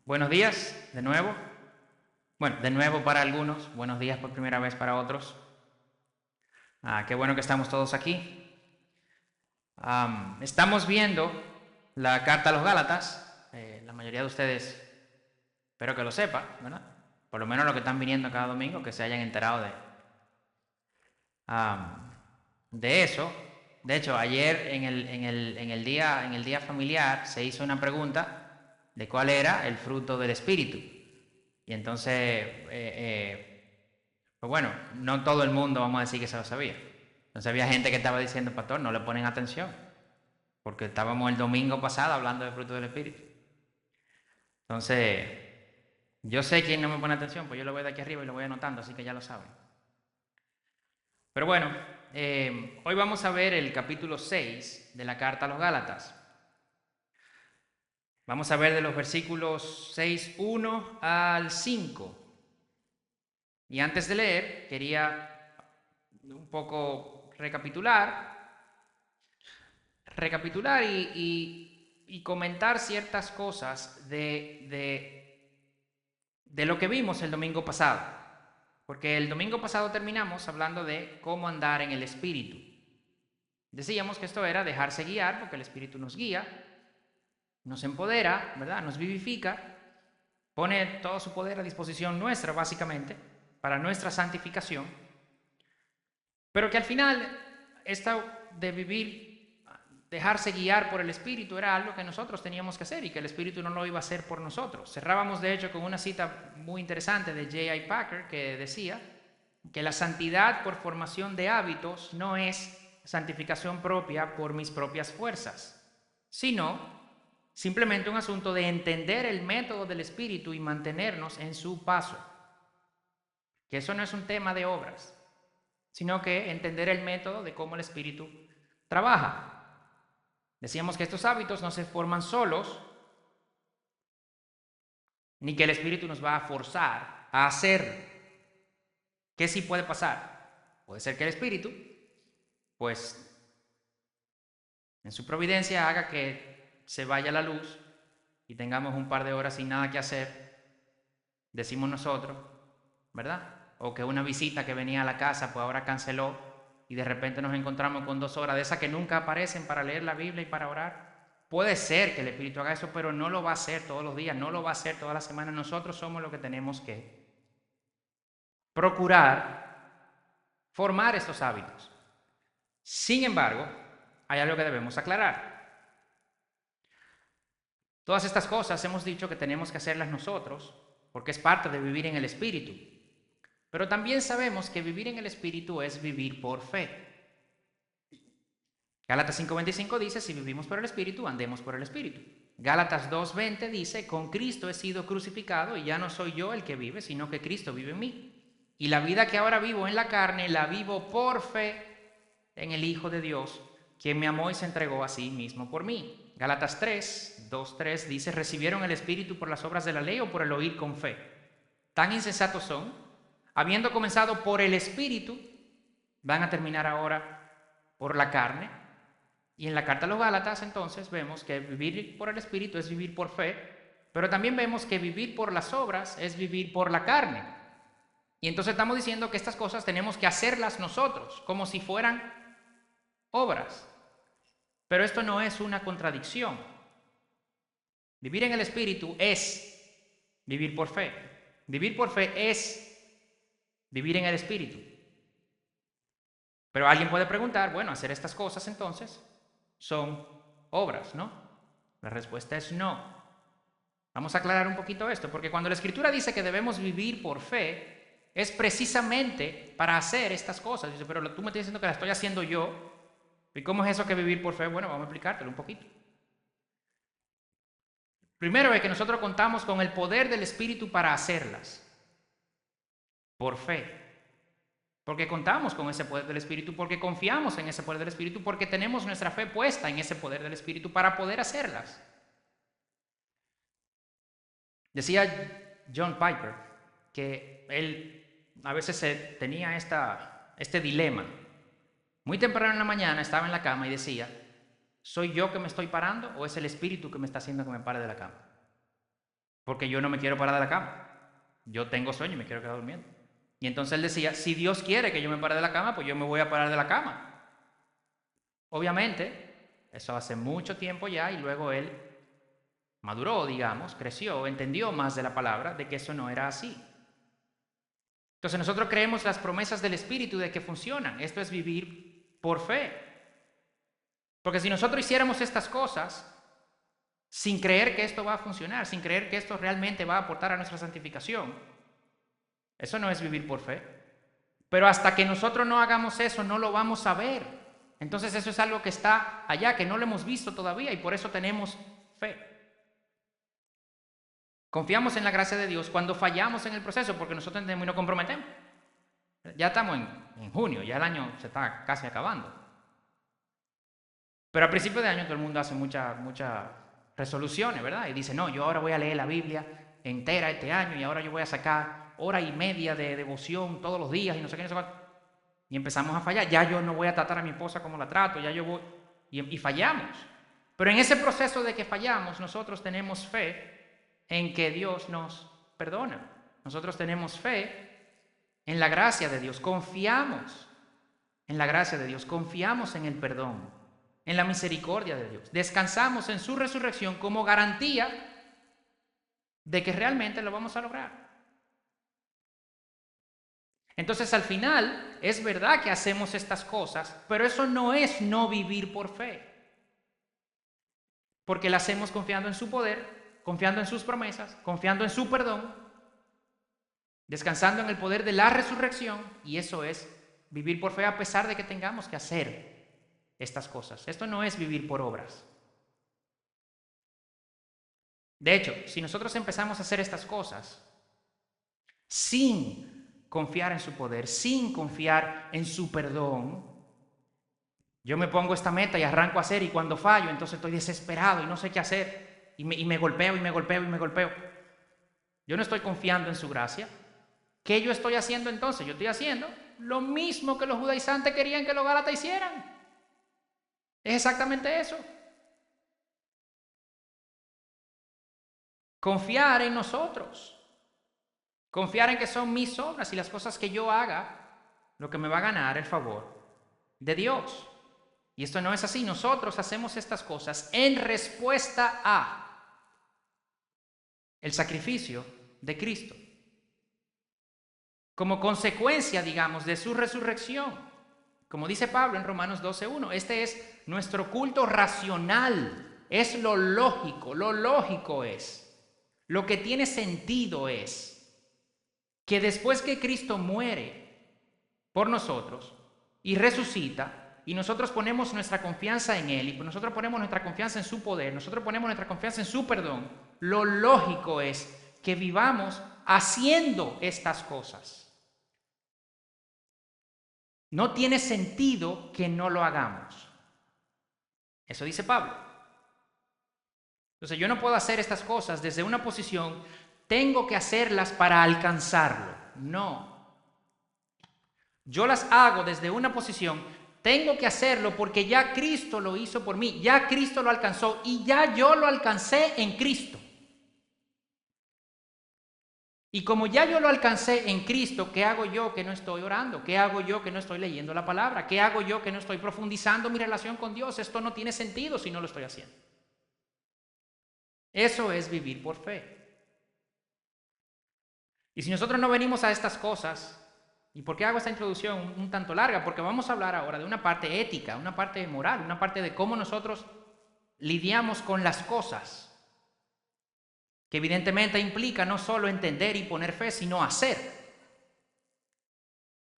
Buenos días, de nuevo. Bueno, de nuevo para algunos, buenos días por primera vez para otros. Qué bueno que estamos todos aquí. Estamos viendo la carta a los Gálatas. La mayoría de ustedes, espero que lo sepa, ¿verdad? Por lo menos los que están viniendo cada domingo, que se hayan enterado de eso. De hecho, ayer en el día familiar se hizo una pregunta de cuál era el fruto del Espíritu. Y entonces, pues bueno, no todo el mundo vamos a decir que se lo sabía. Entonces había gente que estaba diciendo, pastor, no le ponen atención, porque estábamos el domingo pasado hablando del fruto del Espíritu. Entonces, yo sé quién no me pone atención, pues yo lo voy de aquí arriba y lo voy anotando, así que ya lo saben. Pero bueno, hoy vamos a ver el capítulo 6 de la carta a los Gálatas. Vamos a ver de los versículos 6:1 al 5. Y antes de leer, quería un poco recapitular y comentar ciertas cosas de lo que vimos el domingo pasado. Porque el domingo pasado terminamos hablando de cómo andar en el Espíritu. Decíamos que esto era dejarse guiar, porque el Espíritu nos guía, nos empodera, ¿verdad? Nos vivifica, pone todo su poder a disposición nuestra, básicamente, para nuestra santificación. Pero que al final, esta de vivir, dejarse guiar por el Espíritu era algo que nosotros teníamos que hacer y que el Espíritu no lo iba a hacer por nosotros. Cerrábamos de hecho con una cita muy interesante de J.I. Packer que decía que la santidad por formación de hábitos no es santificación propia por mis propias fuerzas, sino simplemente un asunto de entender el método del Espíritu y mantenernos en su paso. Que eso no es un tema de obras, sino que entender el método de cómo el Espíritu trabaja. Decíamos que estos hábitos no se forman solos, ni que el Espíritu nos va a forzar a hacer. ¿Qué sí puede pasar? Puede ser que el Espíritu, pues, en su providencia haga que se vaya la luz y tengamos un par de horas sin nada que hacer, decimos nosotros, ¿verdad? O que una visita que venía a la casa, pues ahora canceló y de repente nos encontramos con 2 horas de esas que nunca aparecen para leer la Biblia y para orar. Puede ser que el Espíritu haga eso, pero no lo va a hacer todos los días, no lo va a hacer todas las semanas. Nosotros somos los que tenemos que procurar formar estos hábitos. Sin embargo, hay algo que debemos aclarar. Todas estas cosas hemos dicho que tenemos que hacerlas nosotros, porque es parte de vivir en el Espíritu. Pero también sabemos que vivir en el Espíritu es vivir por fe. Gálatas 5:25 dice, si vivimos por el Espíritu, andemos por el Espíritu. Gálatas 2:20 dice, con Cristo he sido crucificado y ya no soy yo el que vive, sino que Cristo vive en mí. Y la vida que ahora vivo en la carne, la vivo por fe en el Hijo de Dios, quien me amó y se entregó a sí mismo por mí. Gálatas 2:3 dice, ¿recibieron el Espíritu por las obras de la ley o por el oír con fe? Tan insensatos son, habiendo comenzado por el Espíritu, van a terminar ahora por la carne. Y en la carta a los Gálatas entonces vemos que vivir por el Espíritu es vivir por fe, pero también vemos que vivir por las obras es vivir por la carne. Y entonces estamos diciendo que estas cosas tenemos que hacerlas nosotros, como si fueran obras. Pero esto no es una contradicción. Vivir en el Espíritu es vivir por fe. Vivir por fe es vivir en el Espíritu. Pero alguien puede preguntar, bueno, hacer estas cosas entonces son obras, ¿no? La respuesta es no. Vamos a aclarar un poquito esto, porque cuando la Escritura dice que debemos vivir por fe, es precisamente para hacer estas cosas. Dice, pero tú me estás diciendo que la estoy haciendo yo. ¿Y cómo es eso que vivir por fe? Bueno, vamos a explicártelo un poquito. Primero es que nosotros contamos con el poder del Espíritu para hacerlas. Por fe. Porque contamos con ese poder del Espíritu, porque confiamos en ese poder del Espíritu, porque tenemos nuestra fe puesta en ese poder del Espíritu para poder hacerlas. Decía John Piper que él a veces tenía este dilema. Muy temprano en la mañana estaba en la cama y decía, ¿soy yo que me estoy parando o es el Espíritu que me está haciendo que me pare de la cama? porque yo no me quiero parar de la cama. Yo tengo sueño y me quiero quedar durmiendo. Y entonces él decía, si Dios quiere que yo me pare de la cama, pues yo me voy a parar de la cama. Obviamente, eso hace mucho tiempo ya, y luego él maduró, digamos, creció, entendió más de la palabra, de que eso no era así. Entonces nosotros creemos las promesas del Espíritu de que funcionan. Esto es vivir por fe. Porque si nosotros hiciéramos estas cosas sin creer que esto va a funcionar, sin creer que esto realmente va a aportar a nuestra santificación, eso no es vivir por fe. Pero hasta que nosotros no hagamos eso, no lo vamos a ver. Entonces eso es algo que está allá, que no lo hemos visto todavía, y por eso tenemos fe. Confiamos en la gracia de Dios cuando fallamos en el proceso, porque nosotros entendemos y nos comprometemos. Ya estamos en junio, ya el año se está casi acabando. Pero a principio de año todo el mundo hace muchas resoluciones, ¿verdad? Y dice, no, yo ahora voy a leer la Biblia entera este año, y ahora yo voy a sacar hora y media de devoción todos los días y no sé qué, no sé cuánto. Y empezamos a fallar. Ya yo no voy a tratar a mi esposa como la trato, ya yo voy... Y fallamos. Pero en ese proceso de que fallamos, nosotros tenemos fe en que Dios nos perdona. Nosotros tenemos fe en la gracia de Dios. Confiamos en la gracia de Dios. Confiamos en el perdón, en la misericordia de Dios. Descansamos en su resurrección como garantía de que realmente lo vamos a lograr. Entonces, al final, es verdad que hacemos estas cosas, pero eso no es no vivir por fe. Porque la hacemos confiando en su poder, confiando en sus promesas, confiando en su perdón, descansando en el poder de la resurrección, y eso es vivir por fe a pesar de que tengamos que hacer estas cosas. Esto no es vivir por obras. De hecho, si nosotros empezamos a hacer estas cosas sin confiar en su poder, sin confiar en su perdón, yo me pongo esta meta y arranco a hacer, y cuando fallo, entonces estoy desesperado y no sé qué hacer, y me golpeo y me golpeo y me golpeo. Yo no estoy confiando en su gracia. ¿Qué yo estoy haciendo entonces? Yo estoy haciendo lo mismo que los judaizantes querían que los gálatas hicieran. Es exactamente eso. Confiar en nosotros. Confiar en que son mis obras y las cosas que yo haga lo que me va a ganar el favor de Dios. Y esto no es así. Nosotros hacemos estas cosas en respuesta a el sacrificio de Cristo. Como consecuencia, digamos, de su resurrección. Como dice Pablo en Romanos 12:1, este es nuestro culto racional. Es lo lógico. Lo lógico es, lo que tiene sentido es que después que Cristo muere por nosotros y resucita, y nosotros ponemos nuestra confianza en Él, y nosotros ponemos nuestra confianza en su poder, nosotros ponemos nuestra confianza en su perdón, lo lógico es que vivamos haciendo estas cosas. No tiene sentido que no lo hagamos. Eso dice Pablo. Entonces yo no puedo hacer estas cosas desde una posición, tengo que hacerlas para alcanzarlo. No. Yo las hago desde una posición, tengo que hacerlo porque ya Cristo lo hizo por mí, ya Cristo lo alcanzó y ya yo lo alcancé en Cristo. Y como ya yo lo alcancé en Cristo, ¿qué hago yo que no estoy orando? ¿Qué hago yo que no estoy leyendo la palabra? ¿Qué hago yo que no estoy profundizando mi relación con Dios? Esto no tiene sentido si no lo estoy haciendo. Eso es vivir por fe. Y si nosotros no venimos a estas cosas, ¿y por qué hago esta introducción un tanto larga? Porque vamos a hablar ahora de una parte ética, una parte moral, una parte de cómo nosotros lidiamos con las cosas, que evidentemente implica no solo entender y poner fe, sino hacer.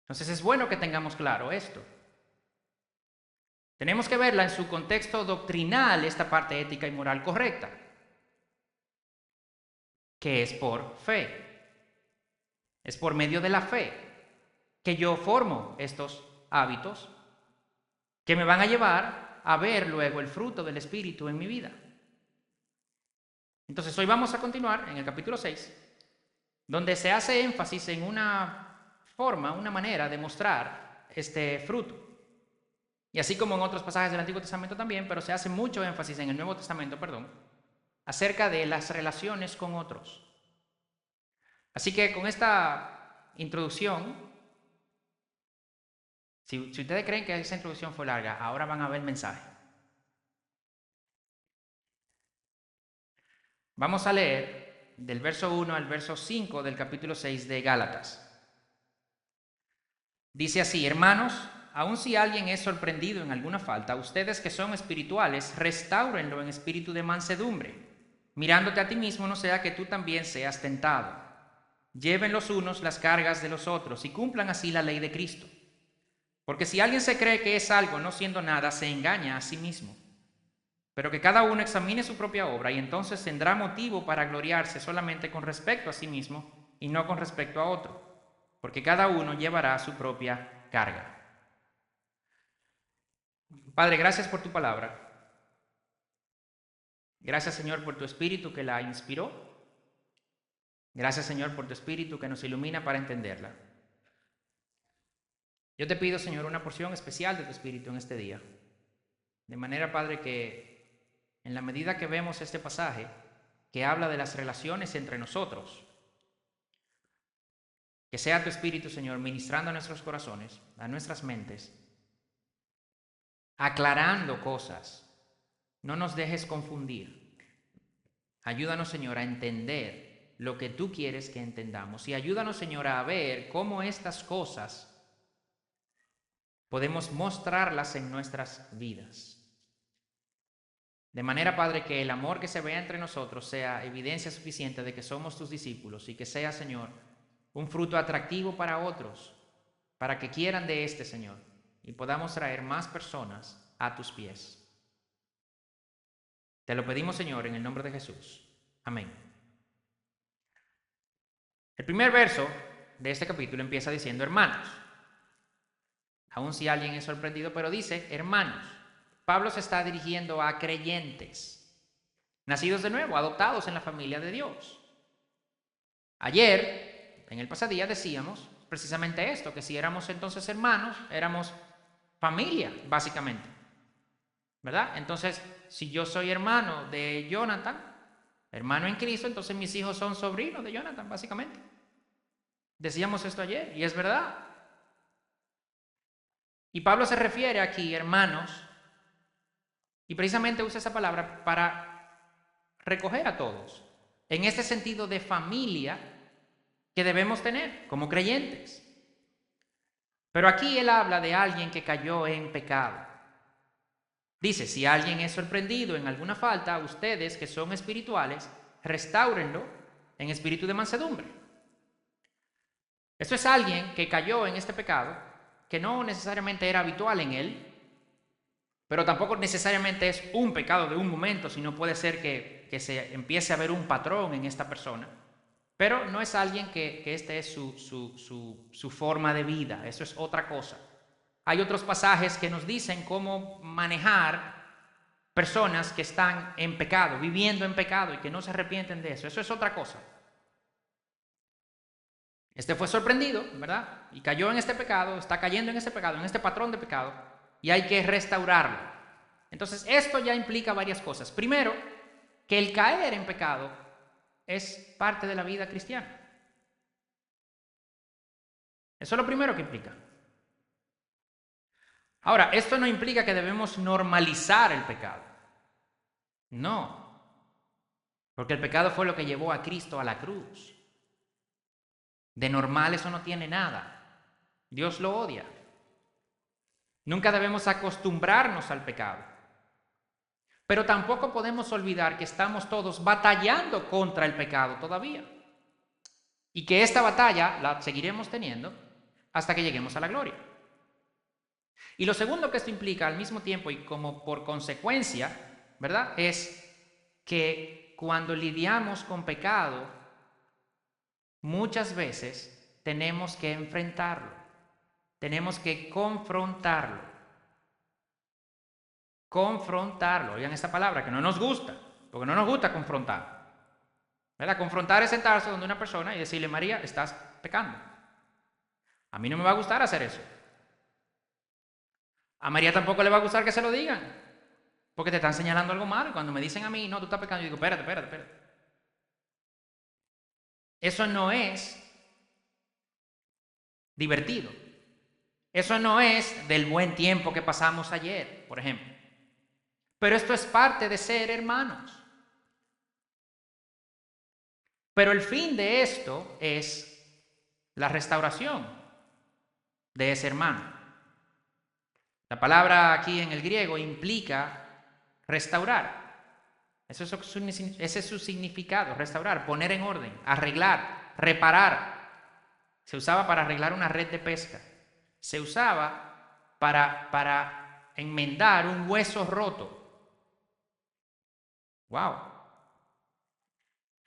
Entonces es bueno que tengamos claro esto. Tenemos que verla en su contexto doctrinal, esta parte ética y moral correcta, que es por fe. Es por medio de la fe que yo formo estos hábitos que me van a llevar a ver luego el fruto del Espíritu en mi vida. Entonces hoy vamos a continuar en el capítulo 6, donde se hace énfasis en una forma, una manera de mostrar este fruto. Y así como en otros pasajes del Antiguo Testamento también, pero se hace mucho énfasis en el Nuevo Testamento, acerca de las relaciones con otros. Así que con esta introducción, si ustedes creen que esa introducción fue larga, ahora van a ver el mensaje. Vamos a leer del verso 1 al verso 5 del capítulo 6 de Gálatas. Dice así: hermanos, aun si alguien es sorprendido en alguna falta, ustedes que son espirituales, restáurenlo en espíritu de mansedumbre, mirándote a ti mismo, no sea que tú también seas tentado. Lleven los unos las cargas de los otros y cumplan así la ley de Cristo. Porque si alguien se cree que es algo no siendo nada, se engaña a sí mismo. Pero que cada uno examine su propia obra y entonces tendrá motivo para gloriarse solamente con respecto a sí mismo y no con respecto a otro, porque cada uno llevará su propia carga. Padre, gracias por tu palabra. Gracias, Señor, por tu espíritu que la inspiró. Gracias, Señor, por tu espíritu que nos ilumina para entenderla. Yo te pido, Señor, una porción especial de tu espíritu en este día. De manera, Padre, que en la medida que vemos este pasaje que habla de las relaciones entre nosotros, que sea tu espíritu, Señor, ministrando a nuestros corazones, a nuestras mentes, aclarando cosas. No nos dejes confundir. Ayúdanos, Señor, a entender lo que tú quieres que entendamos. Y ayúdanos, Señor, a ver cómo estas cosas podemos mostrarlas en nuestras vidas. De manera, Padre, que el amor que se vea entre nosotros sea evidencia suficiente de que somos tus discípulos y que sea, Señor, un fruto atractivo para otros, para que quieran de este, Señor, y podamos traer más personas a tus pies. Te lo pedimos, Señor, en el nombre de Jesús. Amén. El primer verso de este capítulo empieza diciendo hermanos. Aun si alguien es sorprendido, pero dice hermanos. Pablo se está dirigiendo a creyentes, nacidos de nuevo, adoptados en la familia de Dios. Ayer, en el pasadía, decíamos precisamente esto, que si éramos entonces hermanos, éramos familia, básicamente. ¿Verdad? Entonces, si yo soy hermano de Jonathan, hermano en Cristo, entonces mis hijos son sobrinos de Jonathan, básicamente. Decíamos esto ayer, y es verdad. Y Pablo se refiere aquí, hermanos, y precisamente usa esa palabra para recoger a todos, en este sentido de familia que debemos tener como creyentes. Pero aquí él habla de alguien que cayó en pecado. Dice, si alguien es sorprendido en alguna falta, ustedes que son espirituales, restáurenlo en espíritu de mansedumbre. Esto es alguien que cayó en este pecado, que no necesariamente era habitual en él, pero tampoco necesariamente es un pecado de un momento, sino puede ser que se empiece a ver un patrón en esta persona. Pero no es alguien que esta es su forma de vida, eso es otra cosa. Hay otros pasajes que nos dicen cómo manejar personas que están en pecado, viviendo en pecado y que no se arrepienten de eso. Eso es otra cosa. Este fue sorprendido, ¿verdad? Y cayó en este pecado, está cayendo en este pecado, en este patrón de pecado, y hay que restaurarlo. Entonces, esto ya implica varias cosas. Primero, que el caer en pecado es parte de la vida cristiana. Eso es lo primero que implica. Ahora, esto no implica que debemos normalizar el pecado. No. Porque el pecado fue lo que llevó a Cristo a la cruz. De normal eso no tiene nada. Dios lo odia. Nunca debemos acostumbrarnos al pecado. Pero tampoco podemos olvidar que estamos todos batallando contra el pecado todavía. Y que esta batalla la seguiremos teniendo hasta que lleguemos a la gloria. Y lo segundo que esto implica al mismo tiempo y como por consecuencia, ¿verdad? Es que cuando lidiamos con pecado, muchas veces tenemos que enfrentarlo, tenemos que confrontarlo. Confrontarlo, oigan esta palabra que no nos gusta, porque no nos gusta confrontar. ¿Verdad? Confrontar es sentarse donde una persona y decirle, María, estás pecando. A mí no me va a gustar hacer eso. A María tampoco le va a gustar que se lo digan, porque te están señalando algo malo. Y cuando me dicen a mí, no, tú estás pecando, yo digo, espérate. Eso no es divertido. Eso no es del buen tiempo que pasamos ayer, por ejemplo. Pero esto es parte de ser hermanos. Pero el fin de esto es la restauración de ese hermano. La palabra aquí en el griego implica restaurar. Ese es su significado, restaurar, poner en orden, arreglar, reparar. Se usaba para arreglar una red de pesca. Se usaba para enmendar un hueso roto. ¡Wow!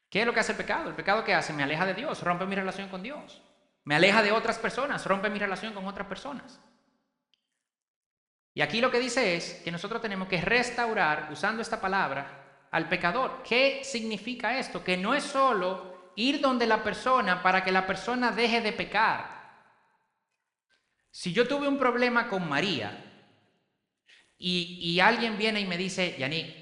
¿Qué es lo que hace el pecado? El pecado, ¿qué hace? Me aleja de Dios, rompe mi relación con Dios. Me aleja de otras personas, rompe mi relación con otras personas. Y aquí lo que dice es que nosotros tenemos que restaurar, usando esta palabra, al pecador. ¿Qué significa esto? Que no es solo ir donde la persona para que la persona deje de pecar. Si yo tuve un problema con María y alguien viene y me dice, Yannick,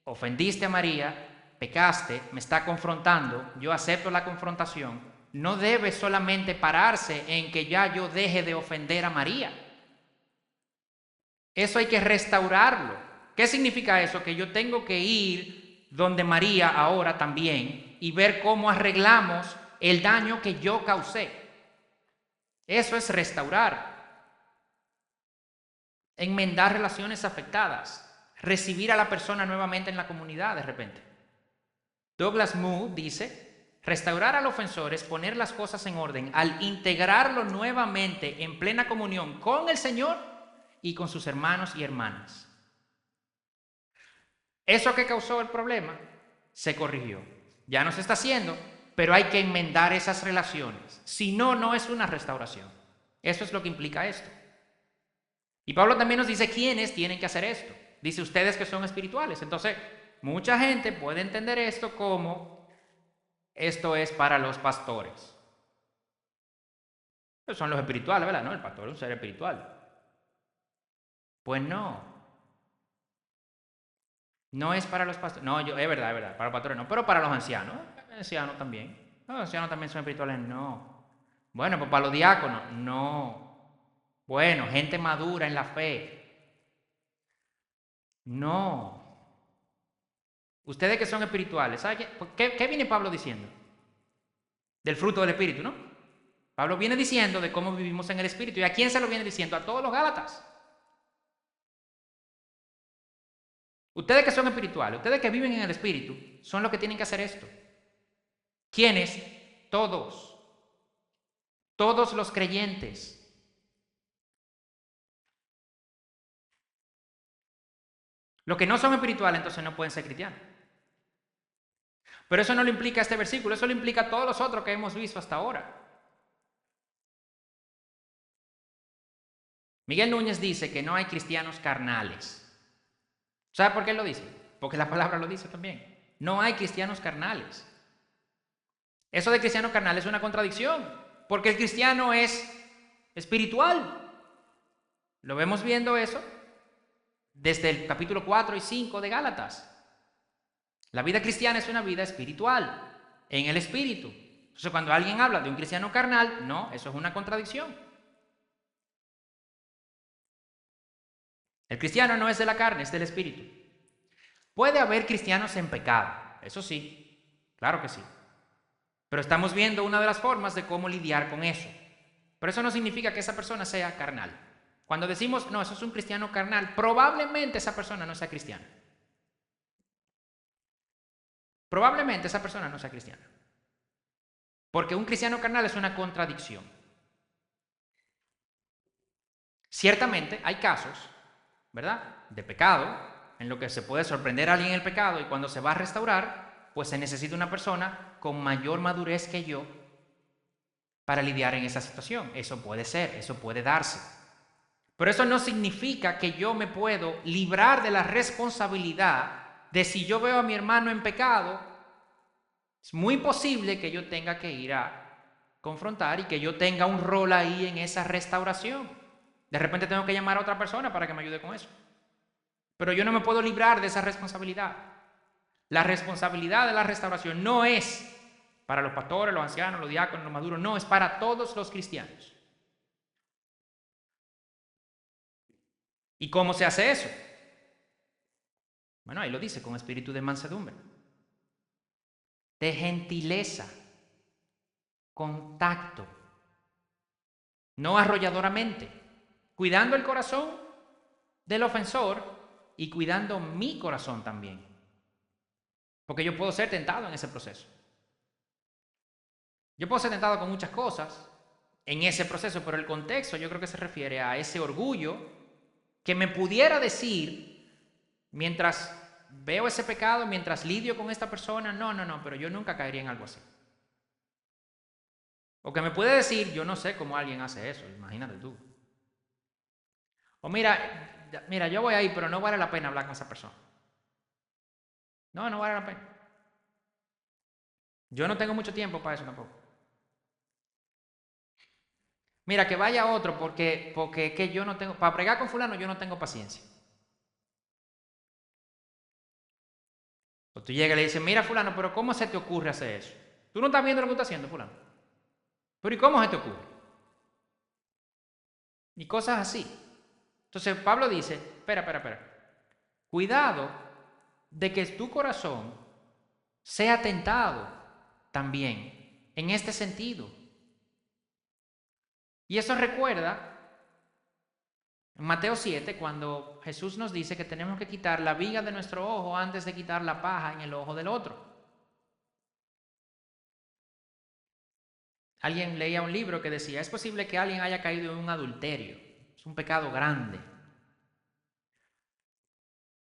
ofendiste a María, pecaste, me está confrontando, yo acepto la confrontación, no debe solamente pararse en que ya yo deje de ofender a María. Eso hay que restaurarlo. ¿Qué significa eso? Que yo tengo que ir donde María ahora también y ver cómo arreglamos el daño que yo causé. Eso es restaurar. Enmendar relaciones afectadas. Recibir a la persona nuevamente en la comunidad de repente. Douglas Moo dice, restaurar al ofensor es poner las cosas en orden al integrarlo nuevamente en plena comunión con el Señor y con sus hermanos y hermanas. Eso que causó el problema se corrigió. Ya no se está haciendo, pero hay que enmendar esas relaciones. Si no, no es una restauración. Eso es lo que implica esto. Y Pablo también nos dice quiénes tienen que hacer esto. Dice ustedes que son espirituales. Entonces, mucha gente puede entender esto como esto es para los pastores. Pues son los espirituales, ¿verdad? No, el pastor es un ser espiritual. Pues no. No es para los pastores. No, es verdad, para los pastores no. Pero para los ancianos. Los ancianos también. Los ancianos también son espirituales. No. Bueno, pues para los diáconos. No. Bueno, gente madura en la fe. No. Ustedes que son espirituales, ¿saben qué viene Pablo diciendo? Del fruto del Espíritu, ¿no? Pablo viene diciendo de cómo vivimos en el Espíritu. ¿Y a quién se lo viene diciendo? A todos los Gálatas. Ustedes que son espirituales, ustedes que viven en el Espíritu, son los que tienen que hacer esto. ¿Quiénes? Todos. Todos los creyentes. Los que no son espirituales entonces no pueden ser cristianos. Pero eso no lo implica este versículo, eso lo implica todos los otros que hemos visto hasta ahora. Miguel Núñez dice que no hay cristianos carnales. ¿Sabe por qué él lo dice? Porque la palabra lo dice también. No hay cristianos carnales. Eso de cristiano carnal es una contradicción, porque el cristiano es espiritual. Lo vemos viendo eso desde el capítulo 4 y 5 de Gálatas. La vida cristiana es una vida espiritual, en el espíritu. Entonces, cuando alguien habla de un cristiano carnal, no, eso es una contradicción. El cristiano no es de la carne, es del espíritu. Puede haber cristianos en pecado, eso sí, claro que sí. Pero estamos viendo una de las formas de cómo lidiar con eso. Pero eso no significa que esa persona sea carnal. Cuando decimos, no, eso es un cristiano carnal, probablemente esa persona no sea cristiana. Probablemente esa persona no sea cristiana. Porque un cristiano carnal es una contradicción. Ciertamente hay casos, ¿verdad?, de pecado, en lo que se puede sorprender a alguien en el pecado y cuando se va a restaurar, pues se necesita una persona con mayor madurez que yo para lidiar en esa situación. Eso puede ser, eso puede darse. Pero eso no significa que yo me puedo librar de la responsabilidad de si yo veo a mi hermano en pecado, es muy posible que yo tenga que ir a confrontar y que yo tenga un rol ahí en esa restauración. De repente tengo que llamar a otra persona para que me ayude con eso. Pero yo no me puedo librar de esa responsabilidad. La responsabilidad de la restauración no es para los pastores, los ancianos, los diáconos, los maduros. No, es para todos los cristianos. ¿Y cómo se hace eso? Bueno, ahí lo dice, con espíritu de mansedumbre, de gentileza, con tacto, no arrolladoramente, cuidando el corazón del ofensor y cuidando mi corazón también. Porque yo puedo ser tentado en ese proceso. Yo puedo ser tentado con muchas cosas en ese proceso, pero el contexto yo creo que se refiere a ese orgullo que me pudiera decir mientras veo ese pecado, mientras lidio con esta persona, no, pero yo nunca caería en algo así. O que me puede decir, yo no sé cómo alguien hace eso, imagínate tú. O mira, yo voy ahí, pero no vale la pena hablar con esa persona. No vale la pena. Yo no tengo mucho tiempo para eso tampoco. Mira, que vaya otro porque que yo no tengo, para pregar con fulano yo no tengo paciencia. O tú llegas y le dices, mira fulano, pero ¿cómo se te ocurre hacer eso? Tú no estás viendo lo que está haciendo fulano. Pero ¿y cómo se te ocurre? Y cosas así. Entonces Pablo dice, espera. Cuidado de que tu corazón sea tentado también en este sentido. Y eso recuerda en Mateo 7, cuando Jesús nos dice que tenemos que quitar la viga de nuestro ojo antes de quitar la paja en el ojo del otro. Alguien leía un libro que decía, es posible que alguien haya caído en un adulterio. Es un pecado grande.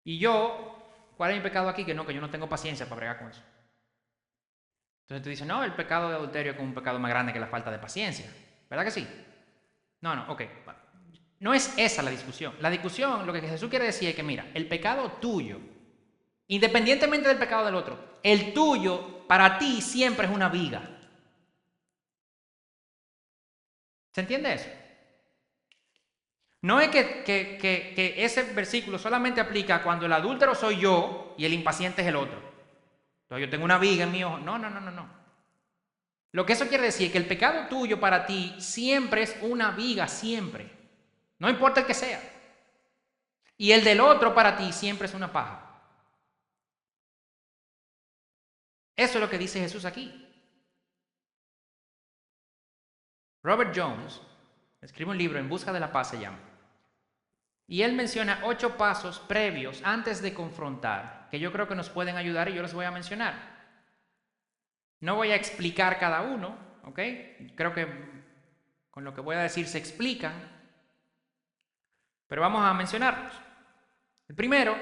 Y yo, ¿cuál es mi pecado aquí? Que yo no tengo paciencia para bregar con eso. Entonces tú dices, no, el pecado de adulterio es un pecado más grande que la falta de paciencia. ¿Verdad que sí? No, ok. No es esa la discusión. La discusión, lo que Jesús quiere decir es que, mira, el pecado tuyo, independientemente del pecado del otro, el tuyo para ti siempre es una viga. ¿Se entiende eso? No es que ese versículo solamente aplica cuando el adúltero soy yo y el impaciente es el otro. Entonces yo tengo una viga en mi ojo. No. Lo que eso quiere decir es que el pecado tuyo para ti siempre es una viga, siempre. No importa el que sea. Y el del otro para ti siempre es una paja. Eso es lo que dice Jesús aquí. Robert Jones escribe un libro, En busca de la paz se llama. Y él menciona 8 pasos previos antes de confrontar, que yo creo que nos pueden ayudar y yo los voy a mencionar. No voy a explicar cada uno, ¿ok? Creo que con lo que voy a decir se explican, pero vamos a mencionarlos. El primero,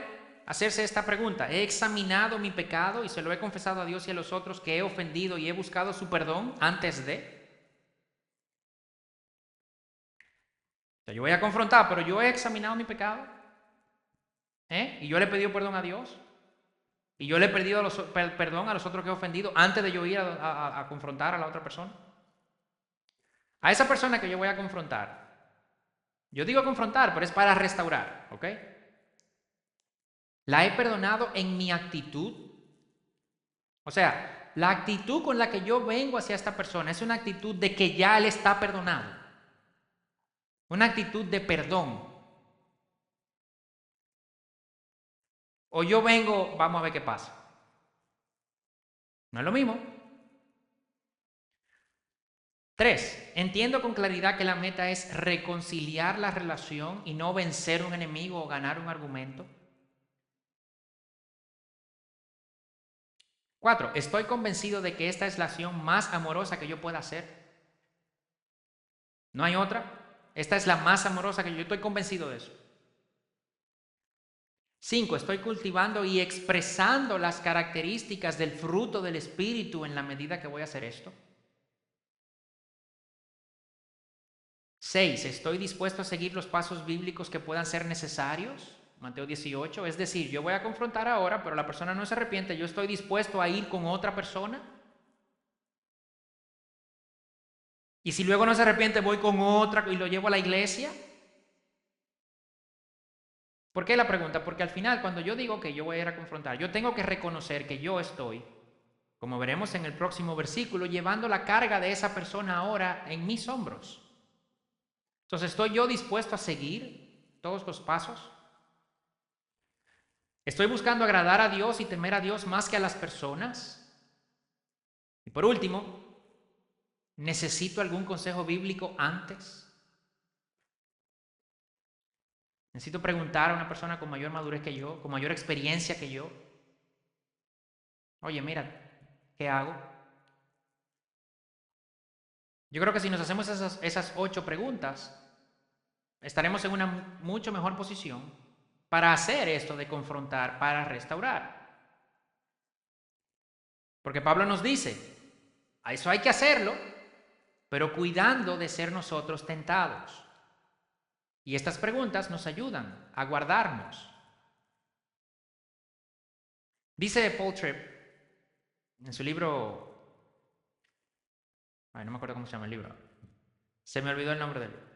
hacerse esta pregunta: ¿he examinado mi pecado y se lo he confesado a Dios y a los otros que he ofendido y he buscado su perdón antes de? O sea, yo voy a confrontar, pero yo he examinado mi pecado, y yo le he pedido perdón a Dios, y yo le he pedido perdón a los otros que he ofendido antes de yo ir a confrontar a la otra persona. A esa persona que yo voy a confrontar, yo digo confrontar, pero es para restaurar, ¿ok? La he perdonado en mi actitud. O sea, la actitud con la que yo vengo hacia esta persona es una actitud de que ya él está perdonado. Una actitud de perdón. O yo vengo, vamos a ver qué pasa. No es lo mismo. 3. Entiendo con claridad que la meta es reconciliar la relación y no vencer un enemigo o ganar un argumento. 4. Estoy convencido de que esta es la acción más amorosa que yo pueda hacer. No hay otra. Esta es la más amorosa que yo estoy convencido de eso. 5. Estoy cultivando y expresando las características del fruto del Espíritu en la medida que voy a hacer esto. 6. Estoy dispuesto a seguir los pasos bíblicos que puedan ser necesarios. Mateo 18. Es decir, yo voy a confrontar ahora, pero la persona no se arrepiente. Yo estoy dispuesto a ir con otra persona. Y si luego no se arrepiente, voy con otra y lo llevo a la iglesia. ¿Por qué la pregunta? Porque al final, cuando yo digo que yo voy a ir a confrontar, yo tengo que reconocer que yo estoy como veremos en el próximo versículo, llevando la carga de esa persona ahora en mis hombros. Entonces, ¿estoy yo dispuesto a seguir todos los pasos? ¿Estoy buscando agradar a Dios y temer a Dios más que a las personas? Y por último, ¿necesito algún consejo bíblico antes? Necesito preguntar a una persona con mayor madurez que yo, con mayor experiencia que yo. Oye, mira, ¿qué hago? Yo creo que si nos hacemos esas 8 preguntas, estaremos en una mucho mejor posición para hacer esto de confrontar, para restaurar. Porque Pablo nos dice, a eso hay que hacerlo, pero cuidando de ser nosotros tentados. Y estas preguntas nos ayudan a guardarnos. Dice Paul Tripp en su libro, no me acuerdo cómo se llama el libro, se me olvidó el nombre del libro,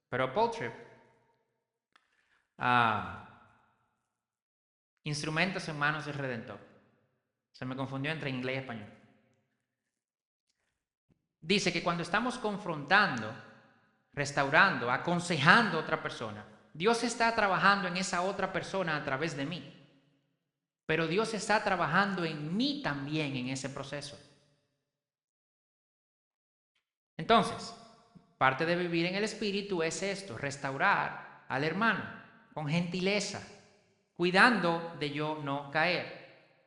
pero Paul Tripp, Instrumentos en manos del Redentor, se me confundió entre inglés y español. Dice que cuando estamos confrontando, restaurando, aconsejando a otra persona, Dios está trabajando en esa otra persona a través de mí. Pero Dios está trabajando en mí también en ese proceso. Entonces, parte de vivir en el Espíritu es esto, restaurar al hermano con gentileza, cuidando de yo no caer.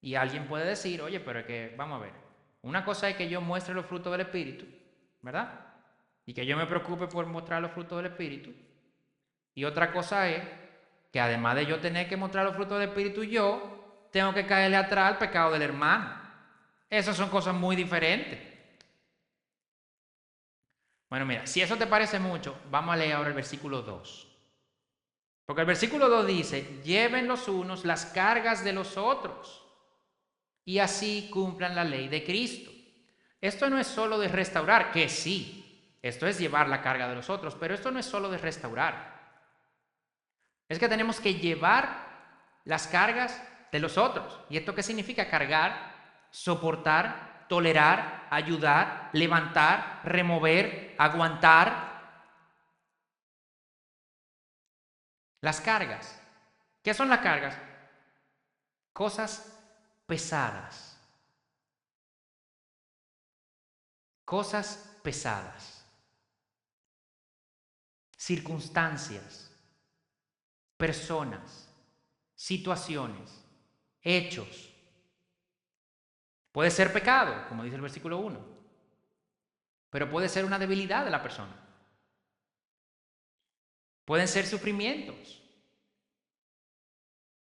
Y alguien puede decir, oye, pero es que, vamos a ver, una cosa es que yo muestre los frutos del Espíritu, ¿verdad? Y que yo me preocupe por mostrar los frutos del Espíritu. Y otra cosa es que además de yo tener que mostrar los frutos del Espíritu, yo tengo que caerle atrás al pecado del hermano. Esas son cosas muy diferentes. Bueno, mira, si eso te parece mucho, vamos a leer ahora el versículo 2. Porque el versículo 2 dice, lleven los unos las cargas de los otros y así cumplan la ley de Cristo. Esto no es solo de restaurar, que sí, esto es llevar la carga de los otros, pero esto no es solo de restaurar. Es que tenemos que llevar las cargas de los otros. ¿Y esto qué significa? Cargar, soportar, tolerar, ayudar, levantar, remover, aguantar. Las cargas. ¿Qué son las cargas? Cosas pesadas. Cosas pesadas. Circunstancias. Personas, situaciones, hechos. Puede ser pecado, como dice el versículo 1, pero puede ser una debilidad de la persona. Pueden ser sufrimientos,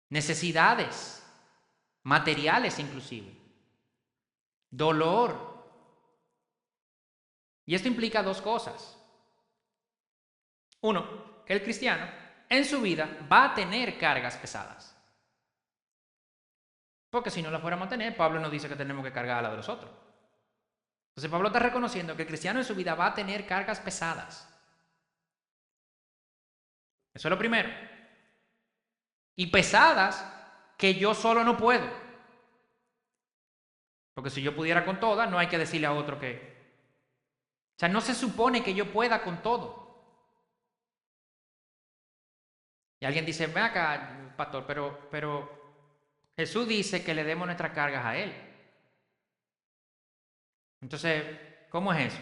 necesidades, materiales inclusive, dolor. Y esto implica 2 cosas. 1, que el cristiano en su vida va a tener cargas pesadas. Porque si no las fuéramos a tener, Pablo nos dice que tenemos que cargar a la de los otros. Entonces Pablo está reconociendo que el cristiano en su vida va a tener cargas pesadas. Eso es lo primero. Y pesadas que yo solo no puedo. Porque si yo pudiera con todas, no hay que decirle a otro que... O sea, no se supone que yo pueda con todo. Y alguien dice, ven acá, pastor, pero Jesús dice que le demos nuestras cargas a Él. Entonces, ¿cómo es eso?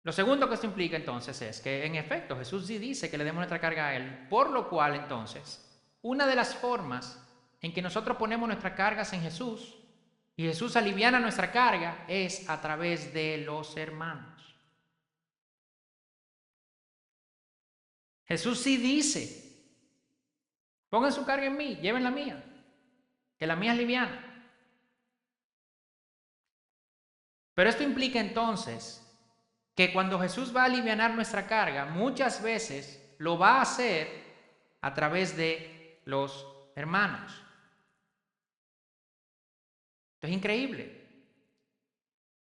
Lo segundo que esto implica entonces es que en efecto Jesús sí dice que le demos nuestra carga a Él, por lo cual entonces, una de las formas en que nosotros ponemos nuestras cargas en Jesús y Jesús aliviana nuestra carga es a través de los hermanos. Jesús sí dice, pongan su carga en mí, lleven la mía, que la mía es liviana. Pero esto implica entonces que cuando Jesús va a alivianar nuestra carga, muchas veces lo va a hacer a través de los hermanos. Esto es increíble.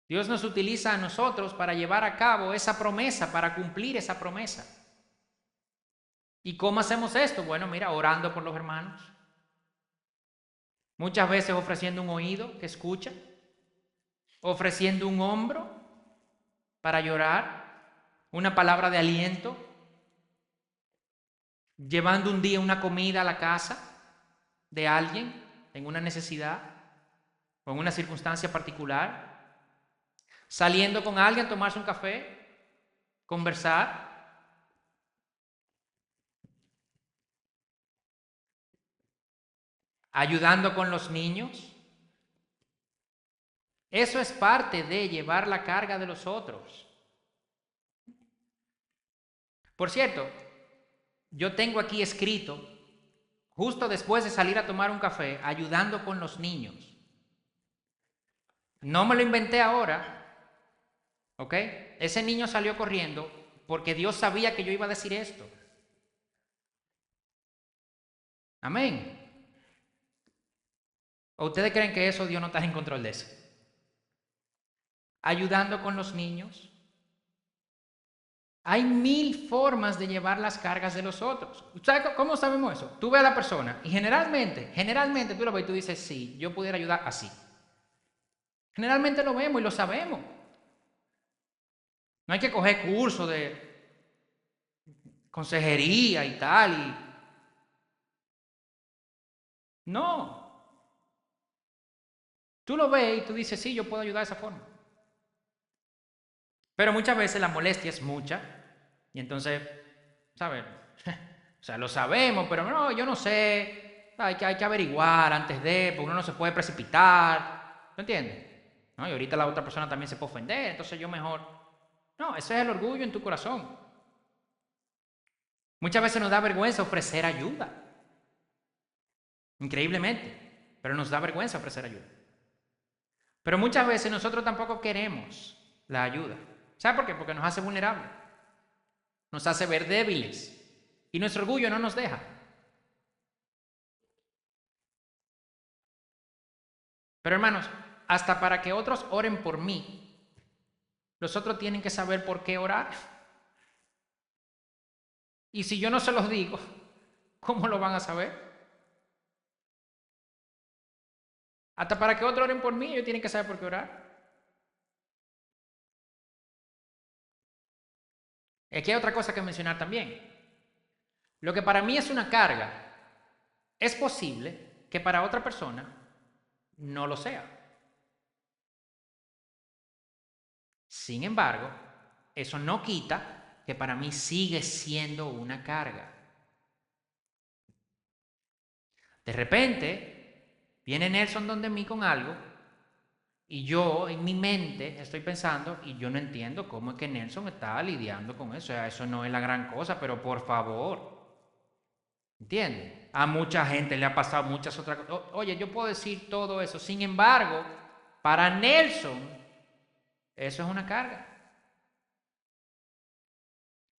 Dios nos utiliza a nosotros para llevar a cabo esa promesa, para cumplir esa promesa. ¿Y cómo hacemos esto? Bueno, mira, orando por los hermanos. muchas veces ofreciendo un oído que escucha, ofreciendo un hombro para llorar, una palabra de aliento, llevando un día una comida a la casa de alguien en una necesidad o en una circunstancia particular, saliendo con alguien a tomarse un café, conversar. Ayudando con los niños. Eso es parte de llevar la carga de los otros. Por cierto, yo tengo aquí escrito, justo después de salir a tomar un café, ayudando con los niños. No me lo inventé ahora, ¿ok? Ese niño salió corriendo porque Dios sabía que yo iba a decir esto. Amén. ¿O ustedes creen que eso Dios no está en control de eso? Ayudando con los niños. Hay 1000 formas de llevar las cargas de los otros. ¿Sabes cómo sabemos eso? Tú ves a la persona y generalmente tú lo ves y tú dices, sí, yo pudiera ayudar así. Generalmente lo vemos y lo sabemos. No hay que coger cursos de consejería y tal. No. Tú lo ves y tú dices, sí, yo puedo ayudar de esa forma. Pero muchas veces la molestia es mucha. Y entonces, ¿sabes? O sea, lo sabemos, pero no, yo no sé. Hay que averiguar antes de, porque uno no se puede precipitar. ¿Me entiendes? ¿No? Y ahorita la otra persona también se puede ofender, entonces yo mejor. No, ese es el orgullo en tu corazón. Muchas veces nos da vergüenza ofrecer ayuda. Increíblemente. Pero nos da vergüenza ofrecer ayuda. Pero muchas veces nosotros tampoco queremos la ayuda. ¿Sabe por qué? Porque nos hace vulnerables. Nos hace ver débiles. Y nuestro orgullo no nos deja. Pero hermanos, hasta para que otros oren por mí, los otros tienen que saber por qué orar. Y si yo no se los digo, ¿cómo lo van a saber? Hasta para que otros oren por mí, ellos tienen que saber por qué orar. Y aquí hay otra cosa que mencionar también. Lo que para mí es una carga, es posible que para otra persona no lo sea. Sin embargo, eso no quita que para mí sigue siendo una carga. De repente, viene Nelson donde mí con algo y yo en mi mente estoy pensando y yo no entiendo cómo es que Nelson está lidiando con eso. O sea, eso no es la gran cosa, pero por favor, ¿entiendes? A mucha gente le ha pasado muchas otras cosas. Oye, yo puedo decir todo eso. Sin embargo, para Nelson, eso es una carga.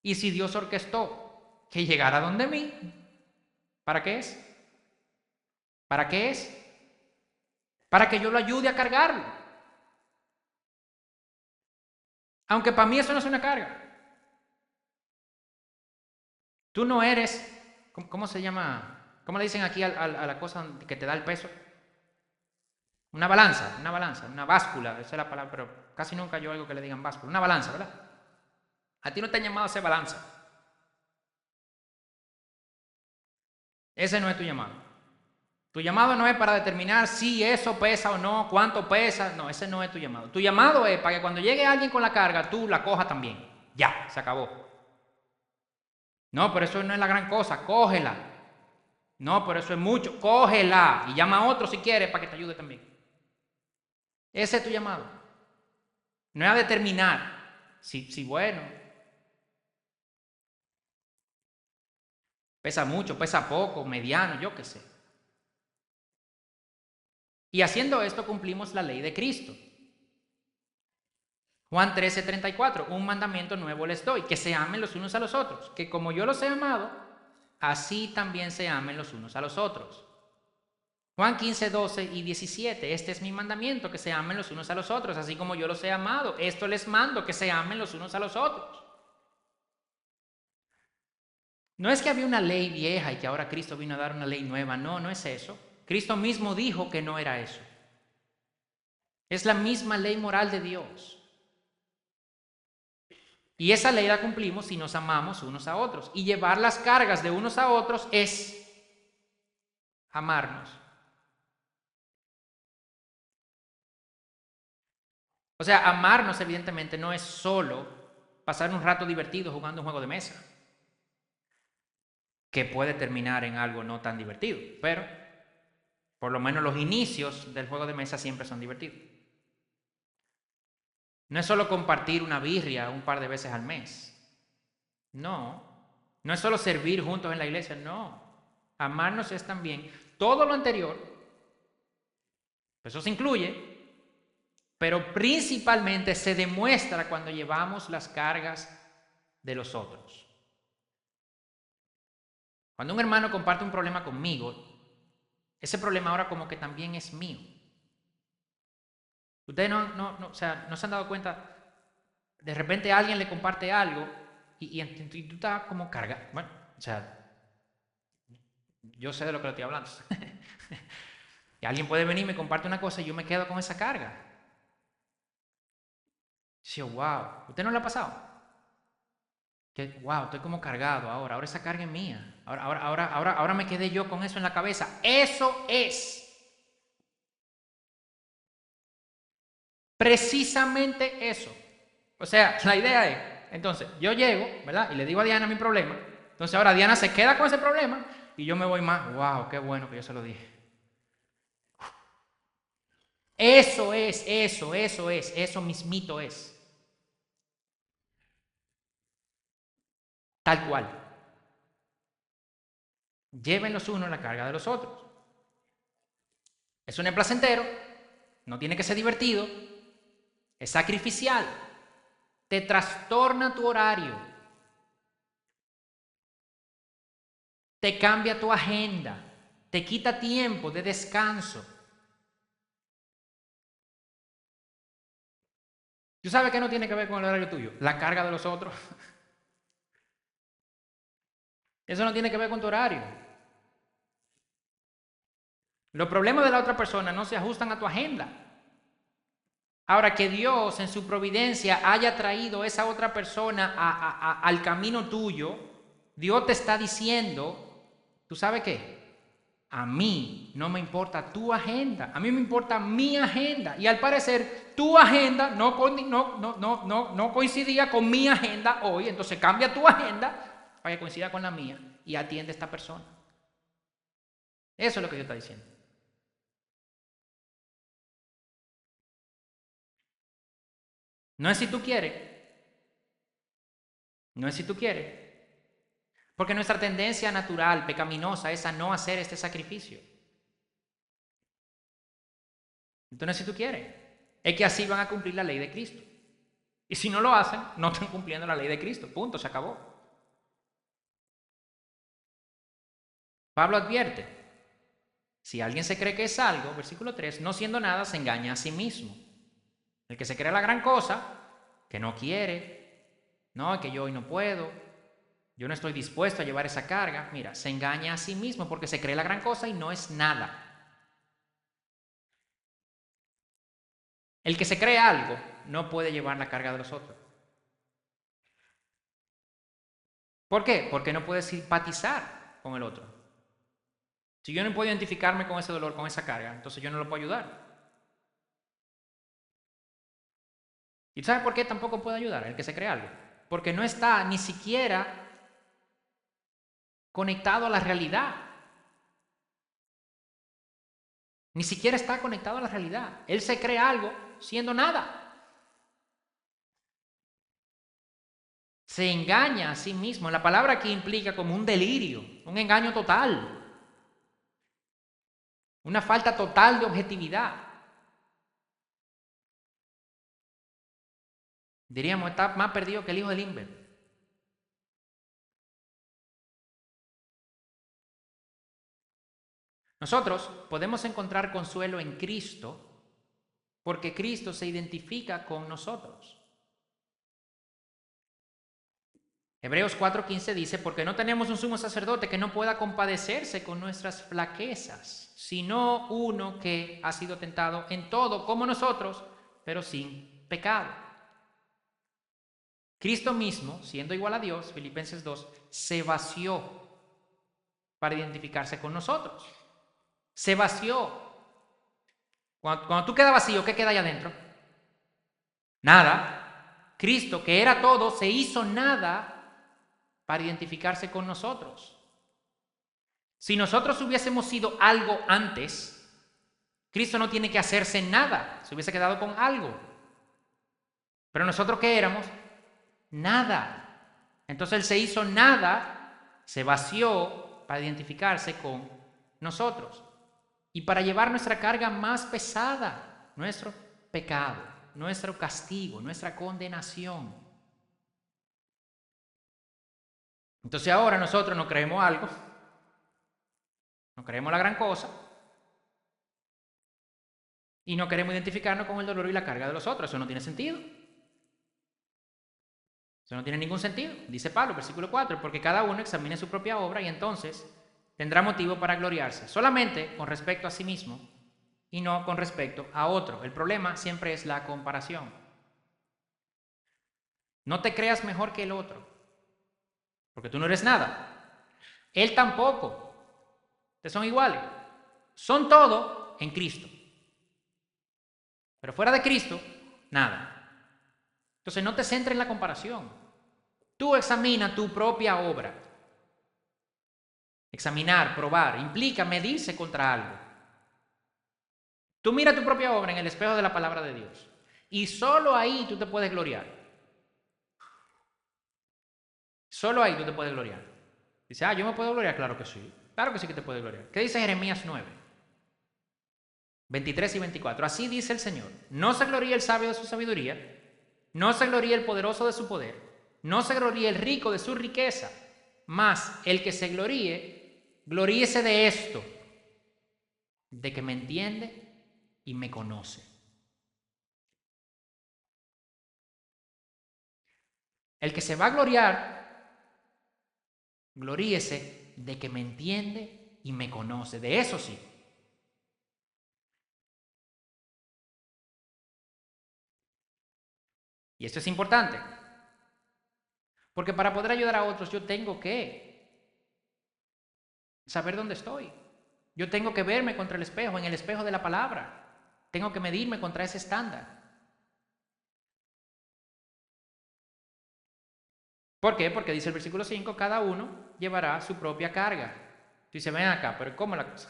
Y si Dios orquestó que llegara donde mí, ¿para qué es? ¿Para qué es? Para que yo lo ayude a cargarlo. Aunque para mí eso no es una carga. Tú no eres, ¿cómo se llama? ¿Cómo le dicen aquí a la cosa que te da el peso? Una balanza, una báscula, esa es la palabra, pero casi nunca yo oigo que le digan báscula. Una balanza, ¿verdad? A ti no te han llamado a hacer balanza. Ese no es tu llamado. Tu llamado no es para determinar si eso pesa o no, cuánto pesa. No, ese no es tu llamado. Tu llamado es para que cuando llegue alguien con la carga, tú la cojas también. Ya, se acabó. No, pero eso no es la gran cosa, cógela. No, pero eso es mucho, cógela. Y llama a otro si quieres para que te ayude también. Ese es tu llamado. No es a determinar si bueno. Pesa mucho, pesa poco, mediano, yo qué sé. Y haciendo esto cumplimos la ley de Cristo. Juan 13:34, un mandamiento nuevo les doy, que se amen los unos a los otros, que como yo los he amado, así también se amen los unos a los otros. Juan 15:12-17, este es mi mandamiento, que se amen los unos a los otros, así como yo los he amado. Esto les mando, que se amen los unos a los otros. No es que había una ley vieja y que ahora Cristo vino a dar una ley nueva, no, no es eso. Cristo mismo dijo que no era eso. Es la misma ley moral de Dios. Y esa ley la cumplimos si nos amamos unos a otros. Y llevar las cargas de unos a otros es amarnos. O sea, amarnos evidentemente no es solo pasar un rato divertido jugando un juego de mesa, que puede terminar en algo no tan divertido, pero por lo menos los inicios del juego de mesa siempre son divertidos. No es solo compartir una birria un par de veces al mes. No. No es solo servir juntos en la iglesia, no. Amarnos es también todo lo anterior. Eso se incluye, pero principalmente se demuestra cuando llevamos las cargas de los otros. Cuando un hermano comparte un problema conmigo, ese problema ahora como que también es mío. Ustedes no se han dado cuenta, de repente alguien le comparte algo y tú estás como cargado. Bueno, o sea, yo sé de lo que le estoy hablando. Y alguien puede venir y me comparte una cosa y yo me quedo con esa carga. Sí, wow. ¿Usted no le ha pasado? Que, wow, estoy como cargado ahora esa carga es mía. Ahora me quedé yo con eso en la cabeza. Eso es precisamente eso. O sea, la idea es, entonces, yo llego, ¿verdad? Y le digo a Diana mi problema. Entonces ahora Diana se queda con ese problema y yo me voy más. Wow, qué bueno que yo se lo dije. Eso mismito es. Tal cual. Lleven los unos la carga de los otros. Eso no es placentero, no tiene que ser divertido, es sacrificial, te trastorna tu horario, te cambia tu agenda, te quita tiempo de descanso. ¿Tú sabes qué no tiene que ver con el horario tuyo? La carga de los otros. Eso no tiene que ver con tu horario. Los problemas de la otra persona no se ajustan a tu agenda. Ahora, que Dios en su providencia haya traído esa otra persona al camino tuyo, Dios te está diciendo, ¿tú sabes qué? A mí no me importa tu agenda, a mí me importa mi agenda. Y al parecer tu agenda no coincidía con mi agenda hoy, entonces cambia tu agenda para que coincida con la mía y atiende a esta persona. Eso es lo que Dios está diciendo. No es si tú quieres, no es si tú quieres, porque nuestra tendencia natural, pecaminosa, es a no hacer este sacrificio. Entonces, si tú quieres, es que así van a cumplir la ley de Cristo. Y si no lo hacen, no están cumpliendo la ley de Cristo. Punto, se acabó. Pablo advierte, si alguien se cree que es algo, versículo 3, no siendo nada, se engaña a sí mismo. El que se cree la gran cosa, que no quiere, no, que yo hoy no puedo, yo no estoy dispuesto a llevar esa carga, mira, se engaña a sí mismo porque se cree la gran cosa y no es nada. El que se cree algo no puede llevar la carga de los otros. ¿Por qué? Porque no puede simpatizar con el otro. Si yo no puedo identificarme con ese dolor, con esa carga, entonces yo no lo puedo ayudar. ¿Y sabes por qué tampoco puede ayudar el que se cree algo? Porque no está ni siquiera conectado a la realidad. Ni siquiera está conectado a la realidad. Él se cree algo siendo nada. Se engaña a sí mismo. La palabra aquí implica como un delirio, un engaño total. Una falta total de objetividad. Diríamos, está más perdido que el hijo de Limber. Nosotros podemos encontrar consuelo en Cristo porque Cristo se identifica con nosotros. Hebreos 4:15 dice, porque no tenemos un sumo sacerdote que no pueda compadecerse con nuestras flaquezas, sino uno que ha sido tentado en todo como nosotros, pero sin pecado. Cristo mismo, siendo igual a Dios, Filipenses 2, se vació para identificarse con nosotros. Se vació. Cuando tú quedas vacío, ¿qué queda ahí adentro? Nada. Cristo, que era todo, se hizo nada para identificarse con nosotros. Si nosotros hubiésemos sido algo antes, Cristo no tiene que hacerse nada, se hubiese quedado con algo. Pero nosotros, ¿qué éramos? Nada. Entonces Él se hizo nada, se vació para identificarse con nosotros y para llevar nuestra carga más pesada, nuestro pecado, nuestro castigo, nuestra condenación. Entonces ahora nosotros nos creemos algo, nos creemos la gran cosa y no queremos identificarnos con el dolor y la carga de los otros. Eso no tiene sentido. Eso no tiene ningún sentido. Dice Pablo, versículo 4, porque cada uno examine su propia obra y entonces tendrá motivo para gloriarse, solamente con respecto a sí mismo y no con respecto a otro. El problema siempre es la comparación. No te creas mejor que el otro, porque tú no eres nada. Él tampoco. Ustedes son iguales. Son todo en Cristo. Pero fuera de Cristo, nada. Entonces no te centres en la comparación. Tú examina tu propia obra. Examinar, probar, implica medirse contra algo. Tú mira tu propia obra en el espejo de la palabra de Dios. Y solo ahí tú te puedes gloriar. Solo ahí tú te puedes gloriar. Dice, yo me puedo gloriar. Claro que sí. Claro que sí que te puedes gloriar. ¿Qué dice Jeremías 9? 23 y 24. Así dice el Señor. No se gloríe el sabio de su sabiduría. No se gloríe el poderoso de su poder. No se gloríe el rico de su riqueza. Mas el que se gloríe, gloríese de esto. De que me entiende y me conoce. El que se va a gloriar, gloríese de que me entiende y me conoce. De eso sí. Y esto es importante. Porque para poder ayudar a otros yo tengo que saber dónde estoy. Yo tengo que verme contra el espejo, en el espejo de la palabra. Tengo que medirme contra ese estándar. ¿Por qué? Porque dice el versículo 5, cada uno llevará su propia carga. Tú dices, ven acá, pero ¿cómo la cosa?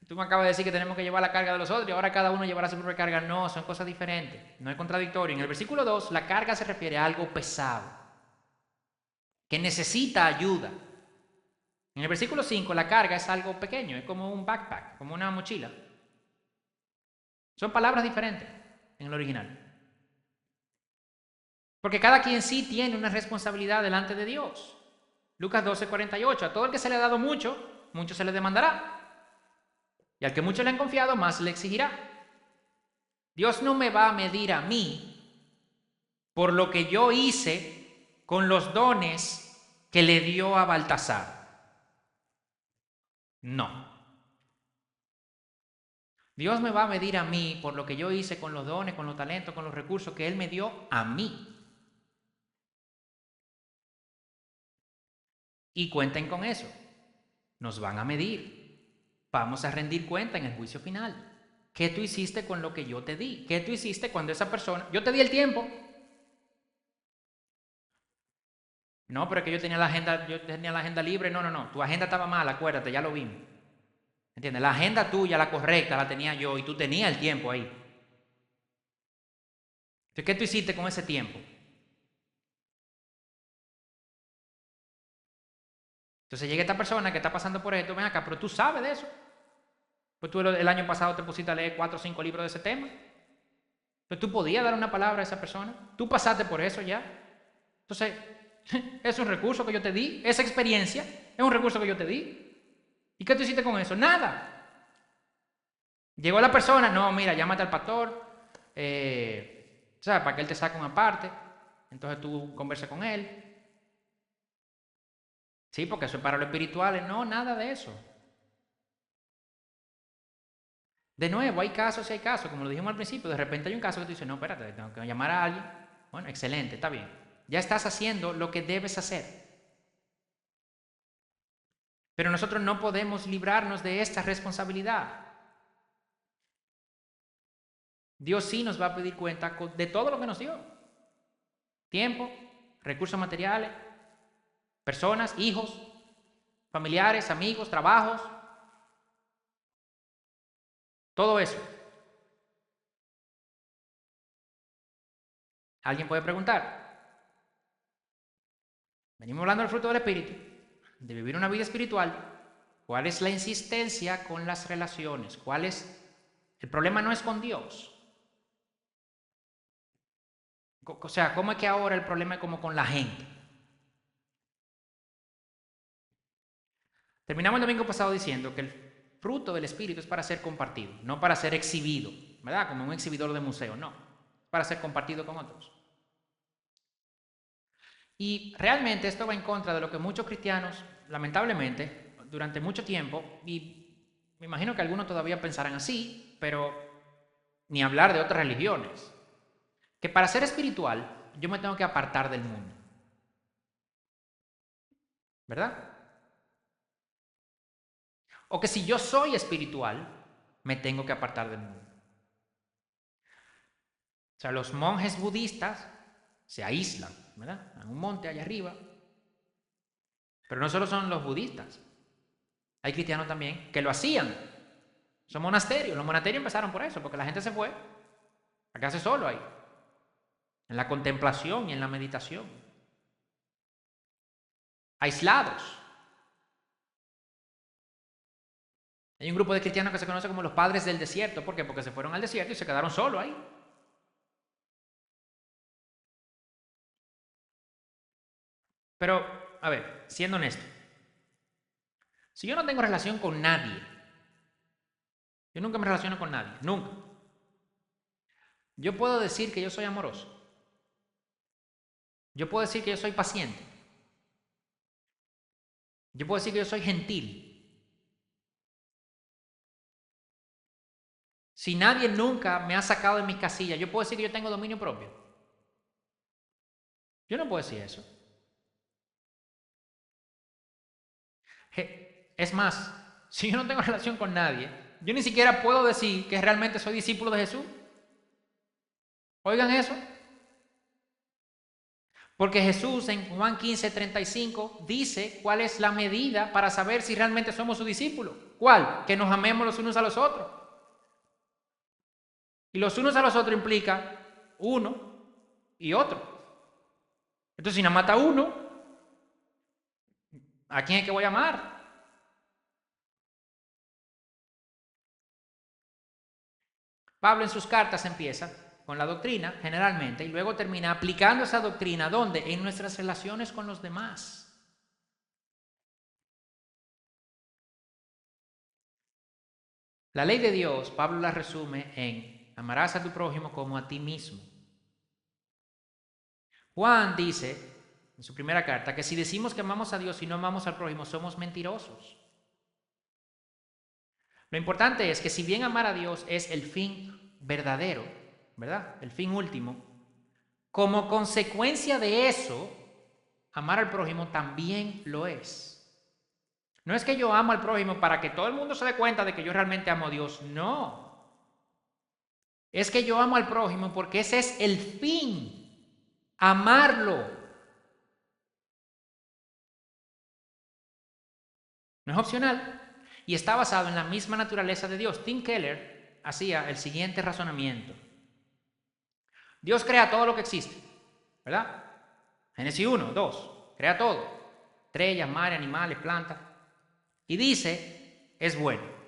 Tú me acabas de decir que tenemos que llevar la carga de los otros y ahora cada uno llevará su propia carga. No, son cosas diferentes. No es contradictorio. En el versículo 2, la carga se refiere a algo pesado, que necesita ayuda. En el versículo 5, la carga es algo pequeño, es como un backpack, como una mochila. Son palabras diferentes en el original. Porque cada quien sí tiene una responsabilidad delante de Dios. Lucas 12:48, a todo el que se le ha dado mucho, mucho se le demandará. Y al que mucho le han confiado, más le exigirá. Dios no me va a medir a mí por lo que yo hice con los dones que le dio a Baltasar. No. Dios me va a medir a mí por lo que yo hice con los dones, con los talentos, con los recursos que Él me dio a mí. Y cuenten con eso. Nos van a medir. Vamos a rendir cuenta en el juicio final. ¿Qué tú hiciste con lo que yo te di? ¿Qué tú hiciste cuando esa persona... Yo te di el tiempo. No, pero es que yo tenía la agenda libre. No. Tu agenda estaba mal, acuérdate, ya lo vimos. ¿Entiendes? La agenda tuya, la correcta, la tenía yo y tú tenías el tiempo ahí. Entonces, ¿qué tú hiciste con ese tiempo? Entonces llega esta persona que está pasando por esto, ven acá, pero tú sabes de eso. Pues tú el año pasado te pusiste a leer 4 o 5 libros de ese tema. Pues tú podías dar una palabra a esa persona. Tú pasaste por eso ya. Entonces, es un recurso que yo te di. Esa experiencia es un recurso que yo te di. ¿Y qué tú hiciste con eso? Nada. Llegó la persona, no, mira, llámate al pastor, ¿sabes? Para que él te saque una parte. Entonces tú conversas con él. Sí, porque eso es para lo espiritual. No, nada de eso. De nuevo, hay casos y hay casos, como lo dijimos al principio. De repente hay un caso que tú dices, no, espérate, tengo que llamar a alguien. Bueno, excelente, está bien. Ya estás haciendo lo que debes hacer. Pero nosotros no podemos librarnos de esta responsabilidad. Dios sí nos va a pedir cuenta de todo lo que nos dio. Tiempo, recursos materiales, personas, hijos, familiares, amigos, trabajos. Todo eso. Alguien puede preguntar, venimos hablando del fruto del Espíritu, de vivir una vida espiritual. ¿Cuál es la insistencia con las relaciones? El problema no es con Dios. O sea, ¿cómo es que ahora el problema es como con la gente? Terminamos el domingo pasado diciendo que el fruto del Espíritu es para ser compartido, no para ser exhibido, ¿verdad? Como un exhibidor de museo, no. Para ser compartido con otros. Y realmente esto va en contra de lo que muchos cristianos, lamentablemente, durante mucho tiempo, y me imagino que algunos todavía pensarán así, pero ni hablar de otras religiones, que para ser espiritual yo me tengo que apartar del mundo. ¿Verdad? O que si yo soy espiritual, me tengo que apartar del mundo. O sea, los monjes budistas se aíslan, ¿verdad? En un monte allá arriba. Pero no solo son los budistas. Hay cristianos también que lo hacían. Son monasterios. Los monasterios empezaron por eso, porque la gente se fue a quedarse solo ahí. En la contemplación y en la meditación. Aislados. Hay un grupo de cristianos que se conoce como los padres del desierto. ¿Por qué? Porque se fueron al desierto y se quedaron solos ahí. Pero, a ver, siendo honesto, si yo no tengo relación con nadie, yo nunca me relaciono con nadie, nunca. Yo puedo decir que yo soy amoroso. Yo puedo decir que yo soy paciente. Yo puedo decir que yo soy gentil. Si nadie nunca me ha sacado de mis casillas, yo puedo decir que yo tengo dominio propio. Yo no puedo decir eso. Es más, si yo no tengo relación con nadie, yo ni siquiera puedo decir que realmente soy discípulo de Jesús. Oigan eso. Porque Jesús en Juan 15:35 dice cuál es la medida para saber si realmente somos su discípulo. ¿Cuál? Que nos amemos los unos a los otros. Y los unos a los otros implica uno y otro. Entonces, si no mata uno, ¿a quién es que voy a amar? Pablo en sus cartas empieza con la doctrina, generalmente, y luego termina aplicando esa doctrina, ¿dónde? En nuestras relaciones con los demás. La ley de Dios, Pablo la resume en amarás a tu prójimo como a ti mismo. Juan dice en su primera carta que si decimos que amamos a Dios y no amamos al prójimo, somos mentirosos. Lo importante es que si bien amar a Dios es el fin verdadero, ¿verdad? El fin último, como consecuencia de eso, amar al prójimo también lo es. No es que yo amo al prójimo para que todo el mundo se dé cuenta de que yo realmente amo a Dios, no. Es que yo amo al prójimo porque ese es el fin, amarlo. No es opcional y está basado en la misma naturaleza de Dios. Tim Keller hacía el siguiente razonamiento. Dios crea todo lo que existe, ¿verdad? Génesis 1, 2, crea todo. Estrellas, mares, animales, plantas. Y dice, es bueno.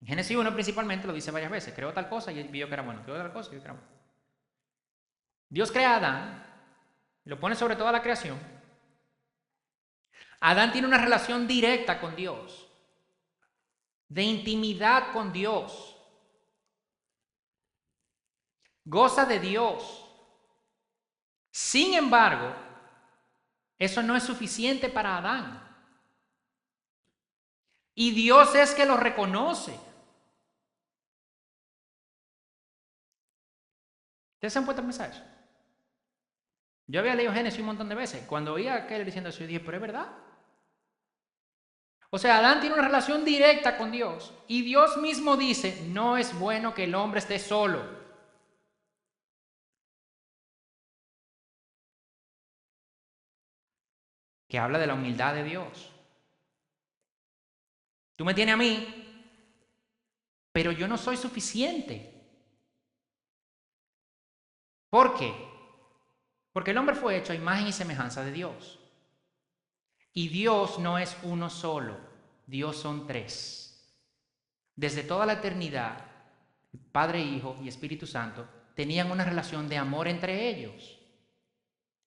En Génesis 1 principalmente lo dice varias veces. Creó tal cosa y vio que era bueno. Creó tal cosa y vio que era bueno. Dios crea a Adán, lo pone sobre toda la creación. Adán tiene una relación directa con Dios, de intimidad con Dios. Goza de Dios. Sin embargo, Eso no es suficiente para Adán. Y Dios es que lo reconoce. ¿Ustedes se han puesto a pensar eso? Yo había leído Génesis un montón de veces. Cuando oía a aquel diciendo eso, yo dije, pero es verdad. O sea, Adán tiene una relación directa con Dios. Y Dios mismo dice, no es bueno que el hombre esté solo. Que habla de la humildad de Dios. Tú me tienes a mí, pero yo no soy suficiente. ¿Por qué? Porque el hombre fue hecho a imagen y semejanza de Dios. Y Dios no es uno solo, Dios son tres. Desde toda la eternidad, Padre, Hijo y Espíritu Santo tenían una relación de amor entre ellos.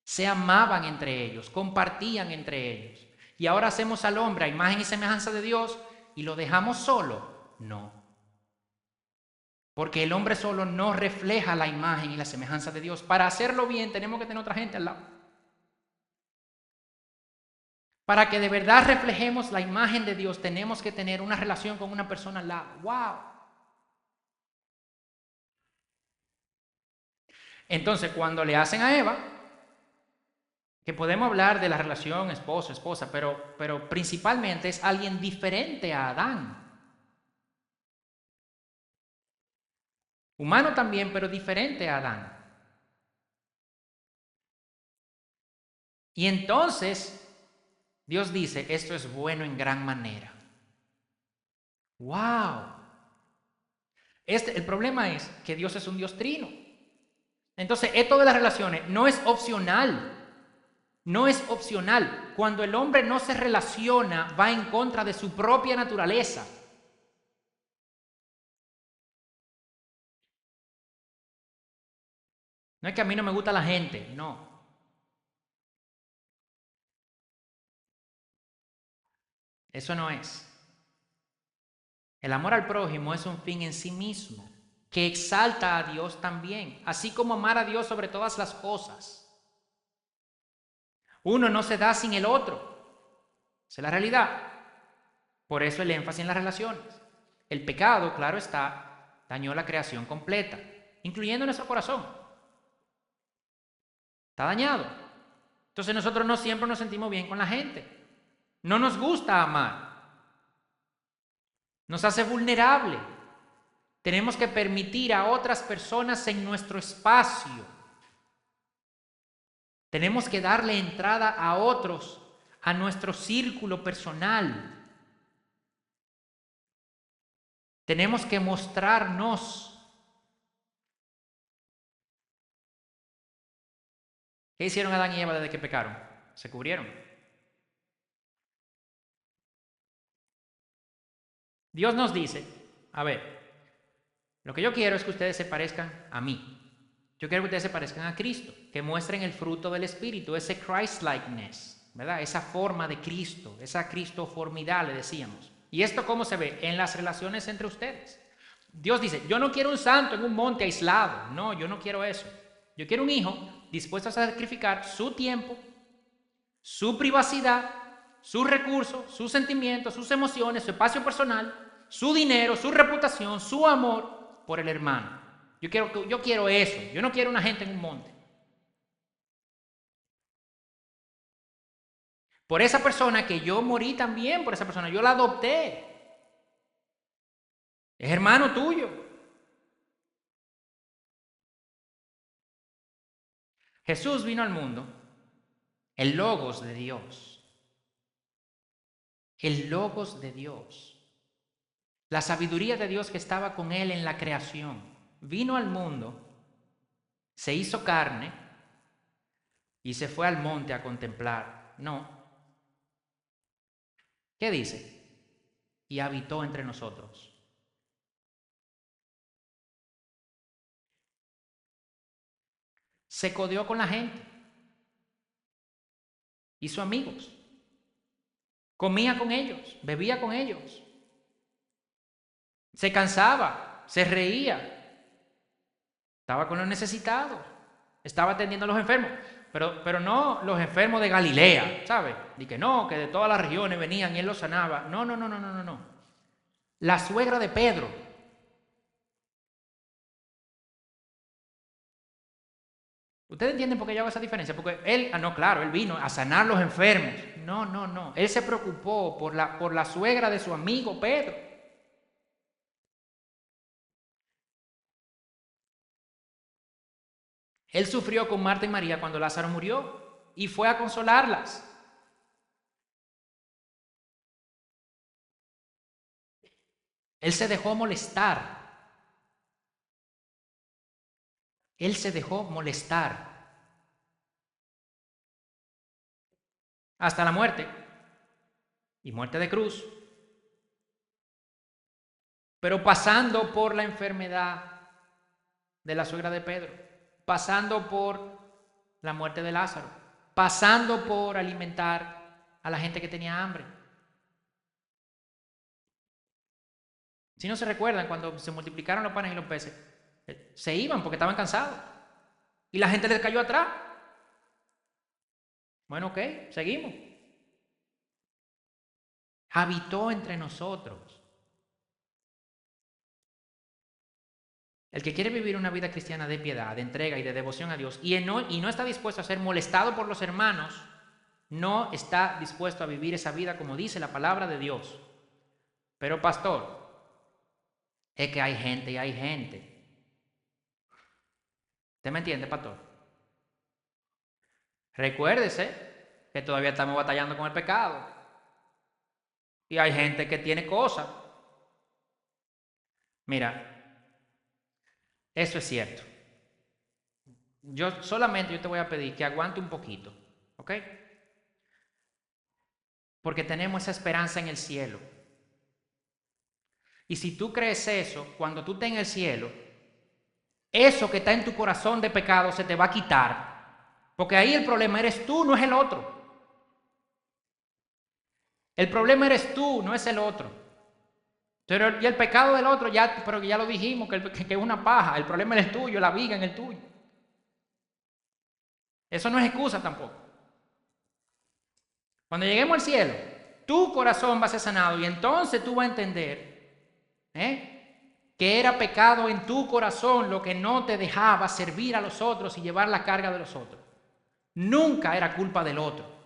Se amaban entre ellos, compartían entre ellos. Y ahora hacemos al hombre a imagen y semejanza de Dios y lo dejamos solo. No. Porque el hombre solo no refleja la imagen y la semejanza de Dios. Para hacerlo bien tenemos que tener otra gente al lado. Para que de verdad reflejemos la imagen de Dios tenemos que tener una relación con una persona al lado. ¡Wow! Entonces cuando le hacen a Eva, que podemos hablar de la relación esposo-esposa, pero principalmente es alguien diferente a Adán. Humano también, pero diferente a Adán. Y entonces Dios dice, esto es bueno en gran manera. ¡Wow! El problema es que Dios es un Dios trino. Entonces, esto de las relaciones no es opcional. No es opcional. Cuando el hombre no se relaciona, va en contra de su propia naturaleza. No es que a mí no me gusta la gente, no. Eso no es. El amor al prójimo es un fin en sí mismo, que exalta a Dios también, así como amar a Dios sobre todas las cosas. Uno no se da sin el otro. Esa es la realidad. Por eso el énfasis en las relaciones. El pecado, claro está, dañó la creación completa, incluyendo nuestro corazón. Está dañado. Entonces nosotros no siempre nos sentimos bien con la gente. No nos gusta amar. Nos hace vulnerable. Tenemos que permitir a otras personas en nuestro espacio. Tenemos que darle entrada a otros, a nuestro círculo personal. Tenemos que mostrarnos. ¿Qué hicieron Adán y Eva desde que pecaron? Se cubrieron. Dios nos dice, a ver, lo que yo quiero es que ustedes se parezcan a mí. Yo quiero que ustedes se parezcan a Cristo, que muestren el fruto del Espíritu, ese Christ-likeness, ¿verdad? Esa forma de Cristo, esa cristoformidad, le decíamos. ¿Y esto cómo se ve? En las relaciones entre ustedes. Dios dice, yo no quiero un santo en un monte aislado. No, yo no quiero eso. Yo quiero un hijo dispuesto a sacrificar su tiempo, su privacidad, sus recursos, sus sentimientos, sus emociones, su espacio personal, su dinero, su reputación, su amor por el hermano. Yo quiero eso. Yo no quiero una gente en un monte. Por esa persona que yo morí también, por esa persona, yo la adopté. Es hermano tuyo. Jesús vino al mundo, el Logos de Dios. El Logos de Dios. La sabiduría de Dios que estaba con él en la creación. Vino al mundo, se hizo carne y se fue al monte a contemplar. No. ¿Qué dice? Y habitó entre nosotros. Se codeó con la gente. Hizo amigos. Comía con ellos, bebía con ellos. Se cansaba, se reía. Estaba con los necesitados. Estaba atendiendo a los enfermos. Pero no los enfermos de Galilea, ¿sabes? Y que no, que de todas las regiones venían y él los sanaba. No, no, no, no, no, no, no. La suegra de Pedro. ¿Ustedes entienden por qué yo hago esa diferencia? Porque él, no, claro, él vino a sanar los enfermos. No, no, no. Él se preocupó por la suegra de su amigo Pedro. Él sufrió con Marta y María cuando Lázaro murió y fue a consolarlas. Él se dejó molestar. Él se dejó molestar. Hasta la muerte. Y muerte de cruz. Pero pasando por la enfermedad de la suegra de Pedro. Pasando por la muerte de Lázaro. Pasando por alimentar a la gente que tenía hambre. Si no se recuerdan, cuando se multiplicaron los panes y los peces, se iban porque estaban cansados. Y la gente les cayó atrás. Bueno, ok, seguimos. Habitó entre nosotros. El que quiere vivir una vida cristiana de piedad, de entrega y de devoción a Dios y no está dispuesto a ser molestado por los hermanos, no está dispuesto a vivir esa vida como dice la palabra de Dios. Pero pastor, es que hay gente y hay gente. ¿Usted me entiende, pastor? Recuérdese que todavía estamos batallando con el pecado. Y hay gente que tiene cosas. Mira, eso es cierto. Yo te voy a pedir que aguante un poquito, ¿ok? Porque tenemos esa esperanza en el cielo. Y si tú crees eso, cuando tú estés en el cielo, eso que está en tu corazón de pecado se te va a quitar. Porque ahí el problema eres tú, no es el otro. El problema eres tú, no es el otro. Pero, y el pecado del otro, pero ya lo dijimos, que es una paja. El problema es el tuyo, la viga en el tuyo. Eso no es excusa tampoco. Cuando lleguemos al cielo, tu corazón va a ser sanado y entonces tú vas a entender que era pecado en tu corazón lo que no te dejaba servir a los otros y llevar la carga de los otros. Nunca era culpa del otro.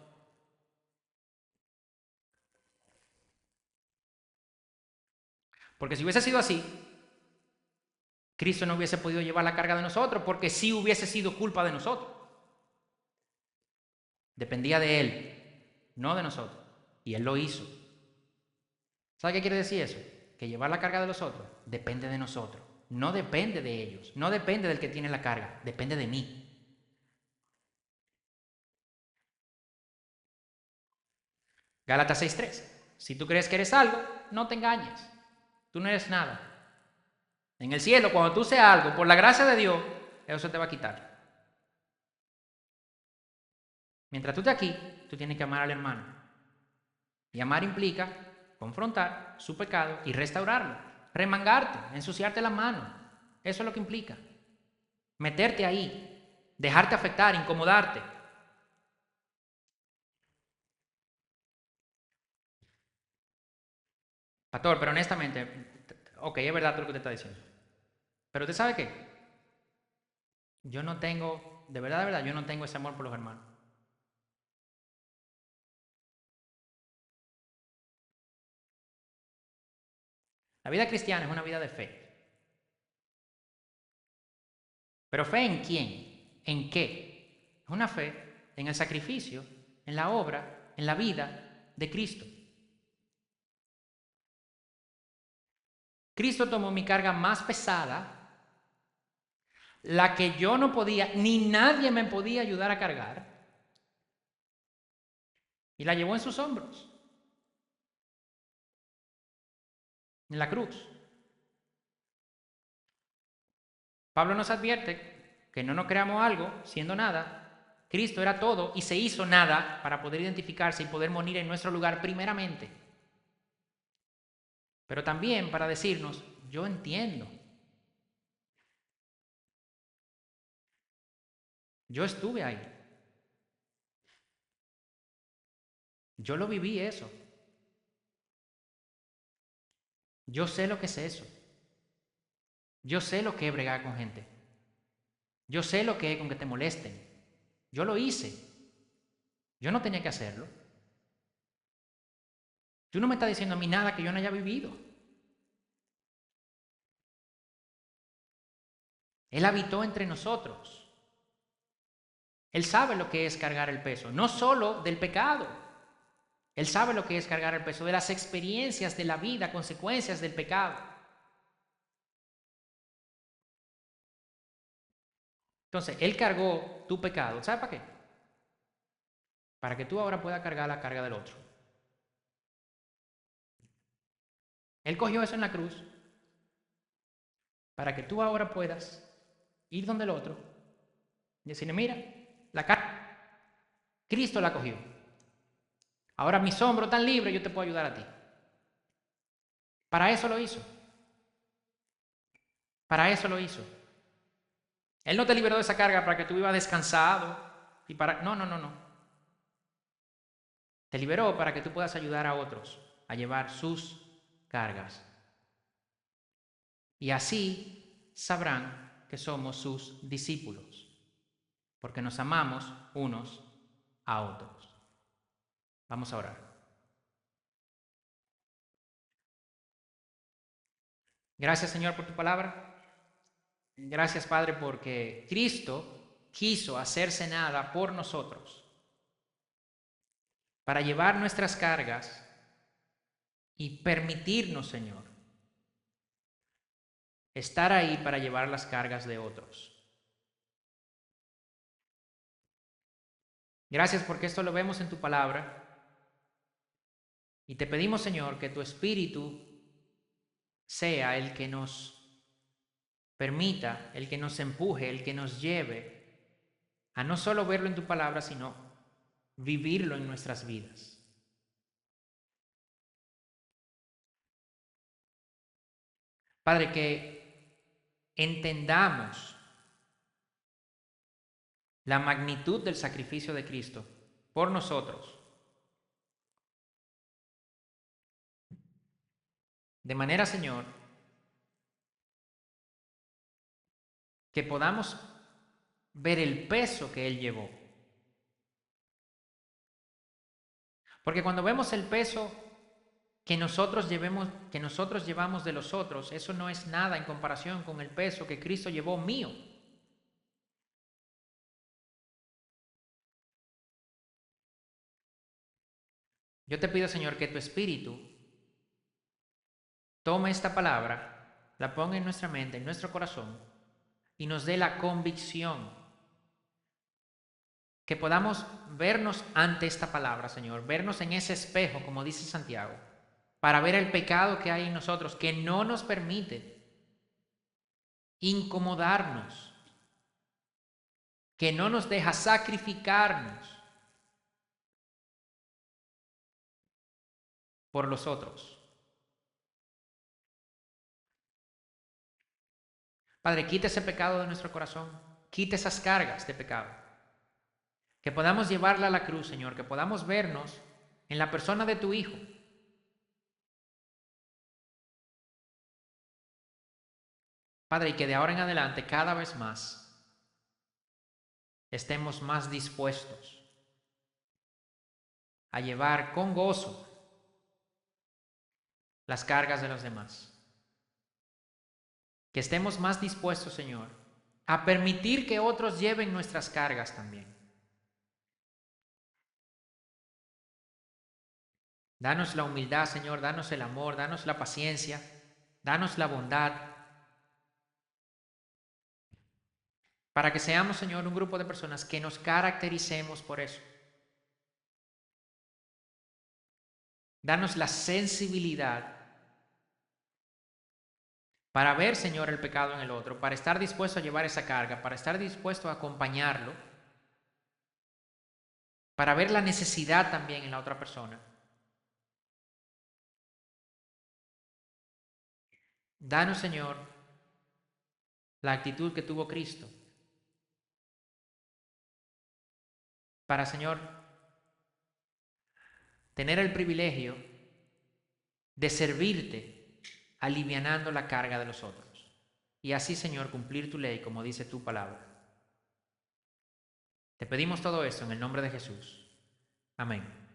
Porque si hubiese sido así, Cristo no hubiese podido llevar la carga de nosotros porque sí hubiese sido culpa de nosotros. Dependía de Él, no de nosotros. Y Él lo hizo. ¿Sabe qué quiere decir eso? Que llevar la carga de los otros depende de nosotros. No depende de ellos. No depende del que tiene la carga. Depende de mí. Gálatas 6:3. Si tú crees que eres algo, no te engañes. Tú no eres nada. En el cielo, cuando tú seas algo, por la gracia de Dios, eso se te va a quitar. Mientras tú estés aquí, tú tienes que amar al hermano. Y amar implica confrontar su pecado y restaurarlo. Remangarte, ensuciarte las manos. Eso es lo que implica. Meterte ahí, dejarte afectar, incomodarte. Pastor, pero honestamente, ok, es verdad todo lo que te está diciendo. Pero usted sabe qué, yo no tengo, de verdad, yo no tengo ese amor por los hermanos. La vida cristiana es una vida de fe. ¿Pero fe en quién? ¿En qué? Es una fe en el sacrificio, en la obra, en la vida de Cristo. Cristo tomó mi carga más pesada, la que yo no podía, ni nadie me podía ayudar a cargar, y la llevó en sus hombros, en la cruz. Pablo nos advierte que no nos creamos algo siendo nada. Cristo era todo y se hizo nada para poder identificarse y poder morir en nuestro lugar primeramente. Pero también para decirnos, yo entiendo. Yo estuve ahí. Yo lo viví eso. Yo sé lo que es eso. Yo sé lo que es bregar con gente. Yo sé lo que es con que te molesten. Yo lo hice. Yo no tenía que hacerlo. Tú no me estás diciendo a mí nada que yo no haya vivido. Él habitó entre nosotros. Él sabe lo que es cargar el peso, no solo del pecado. Él sabe lo que es cargar el peso de las experiencias de la vida, consecuencias del pecado. Entonces, Él cargó tu pecado. ¿Sabe para qué? Para que tú ahora puedas cargar la carga del otro. Él cogió eso en la cruz para que tú ahora puedas ir donde el otro y decirle, mira, la carga, Cristo la cogió. Ahora mis hombros están libres, yo te puedo ayudar a ti. Para eso lo hizo. Para eso lo hizo. Él no te liberó de esa carga para que tú vivas descansado y para... No, no, no, no. Te liberó para que tú puedas ayudar a otros a llevar sus cargas. Y así sabrán que somos sus discípulos, porque nos amamos unos a otros. Vamos a orar. Gracias, Señor, por tu palabra. Gracias, Padre, porque Cristo quiso hacerse nada por nosotros para llevar nuestras cargas y permitirnos, Señor, estar ahí para llevar las cargas de otros. Gracias porque esto lo vemos en tu palabra y te pedimos, Señor, que tu Espíritu sea el que nos permita, el que nos empuje, el que nos lleve a no solo verlo en tu palabra, sino vivirlo en nuestras vidas. Padre, que entendamos la magnitud del sacrificio de Cristo por nosotros, de manera, Señor, que podamos ver el peso que Él llevó. Porque cuando vemos el peso que nosotros llevamos de los otros, eso no es nada en comparación con el peso que Cristo llevó mío. Yo te pido, Señor, que tu Espíritu tome esta palabra, la ponga en nuestra mente, en nuestro corazón, y nos dé la convicción que podamos vernos ante esta palabra, Señor, vernos en ese espejo, como dice Santiago, para ver el pecado que hay en nosotros, que no nos permite incomodarnos, que no nos deja sacrificarnos por los otros. Padre, quita ese pecado de nuestro corazón, quita esas cargas de pecado. Que podamos llevarla a la cruz, Señor, que podamos vernos en la persona de tu Hijo. Padre, y que de ahora en adelante, cada vez más, estemos más dispuestos a llevar con gozo las cargas de los demás. Que estemos más dispuestos, Señor, a permitir que otros lleven nuestras cargas también. Danos la humildad, Señor, danos el amor, danos la paciencia, danos la bondad, para que seamos, Señor, un grupo de personas que nos caractericemos por eso. Danos la sensibilidad para ver, Señor, el pecado en el otro, para estar dispuesto a llevar esa carga, para estar dispuesto a acompañarlo, para ver la necesidad también en la otra persona. Danos, Señor, la actitud que tuvo Cristo, para, Señor, tener el privilegio de servirte, alivianando la carga de los otros. Y así, Señor, cumplir tu ley como dice tu palabra. Te pedimos todo esto en el nombre de Jesús. Amén.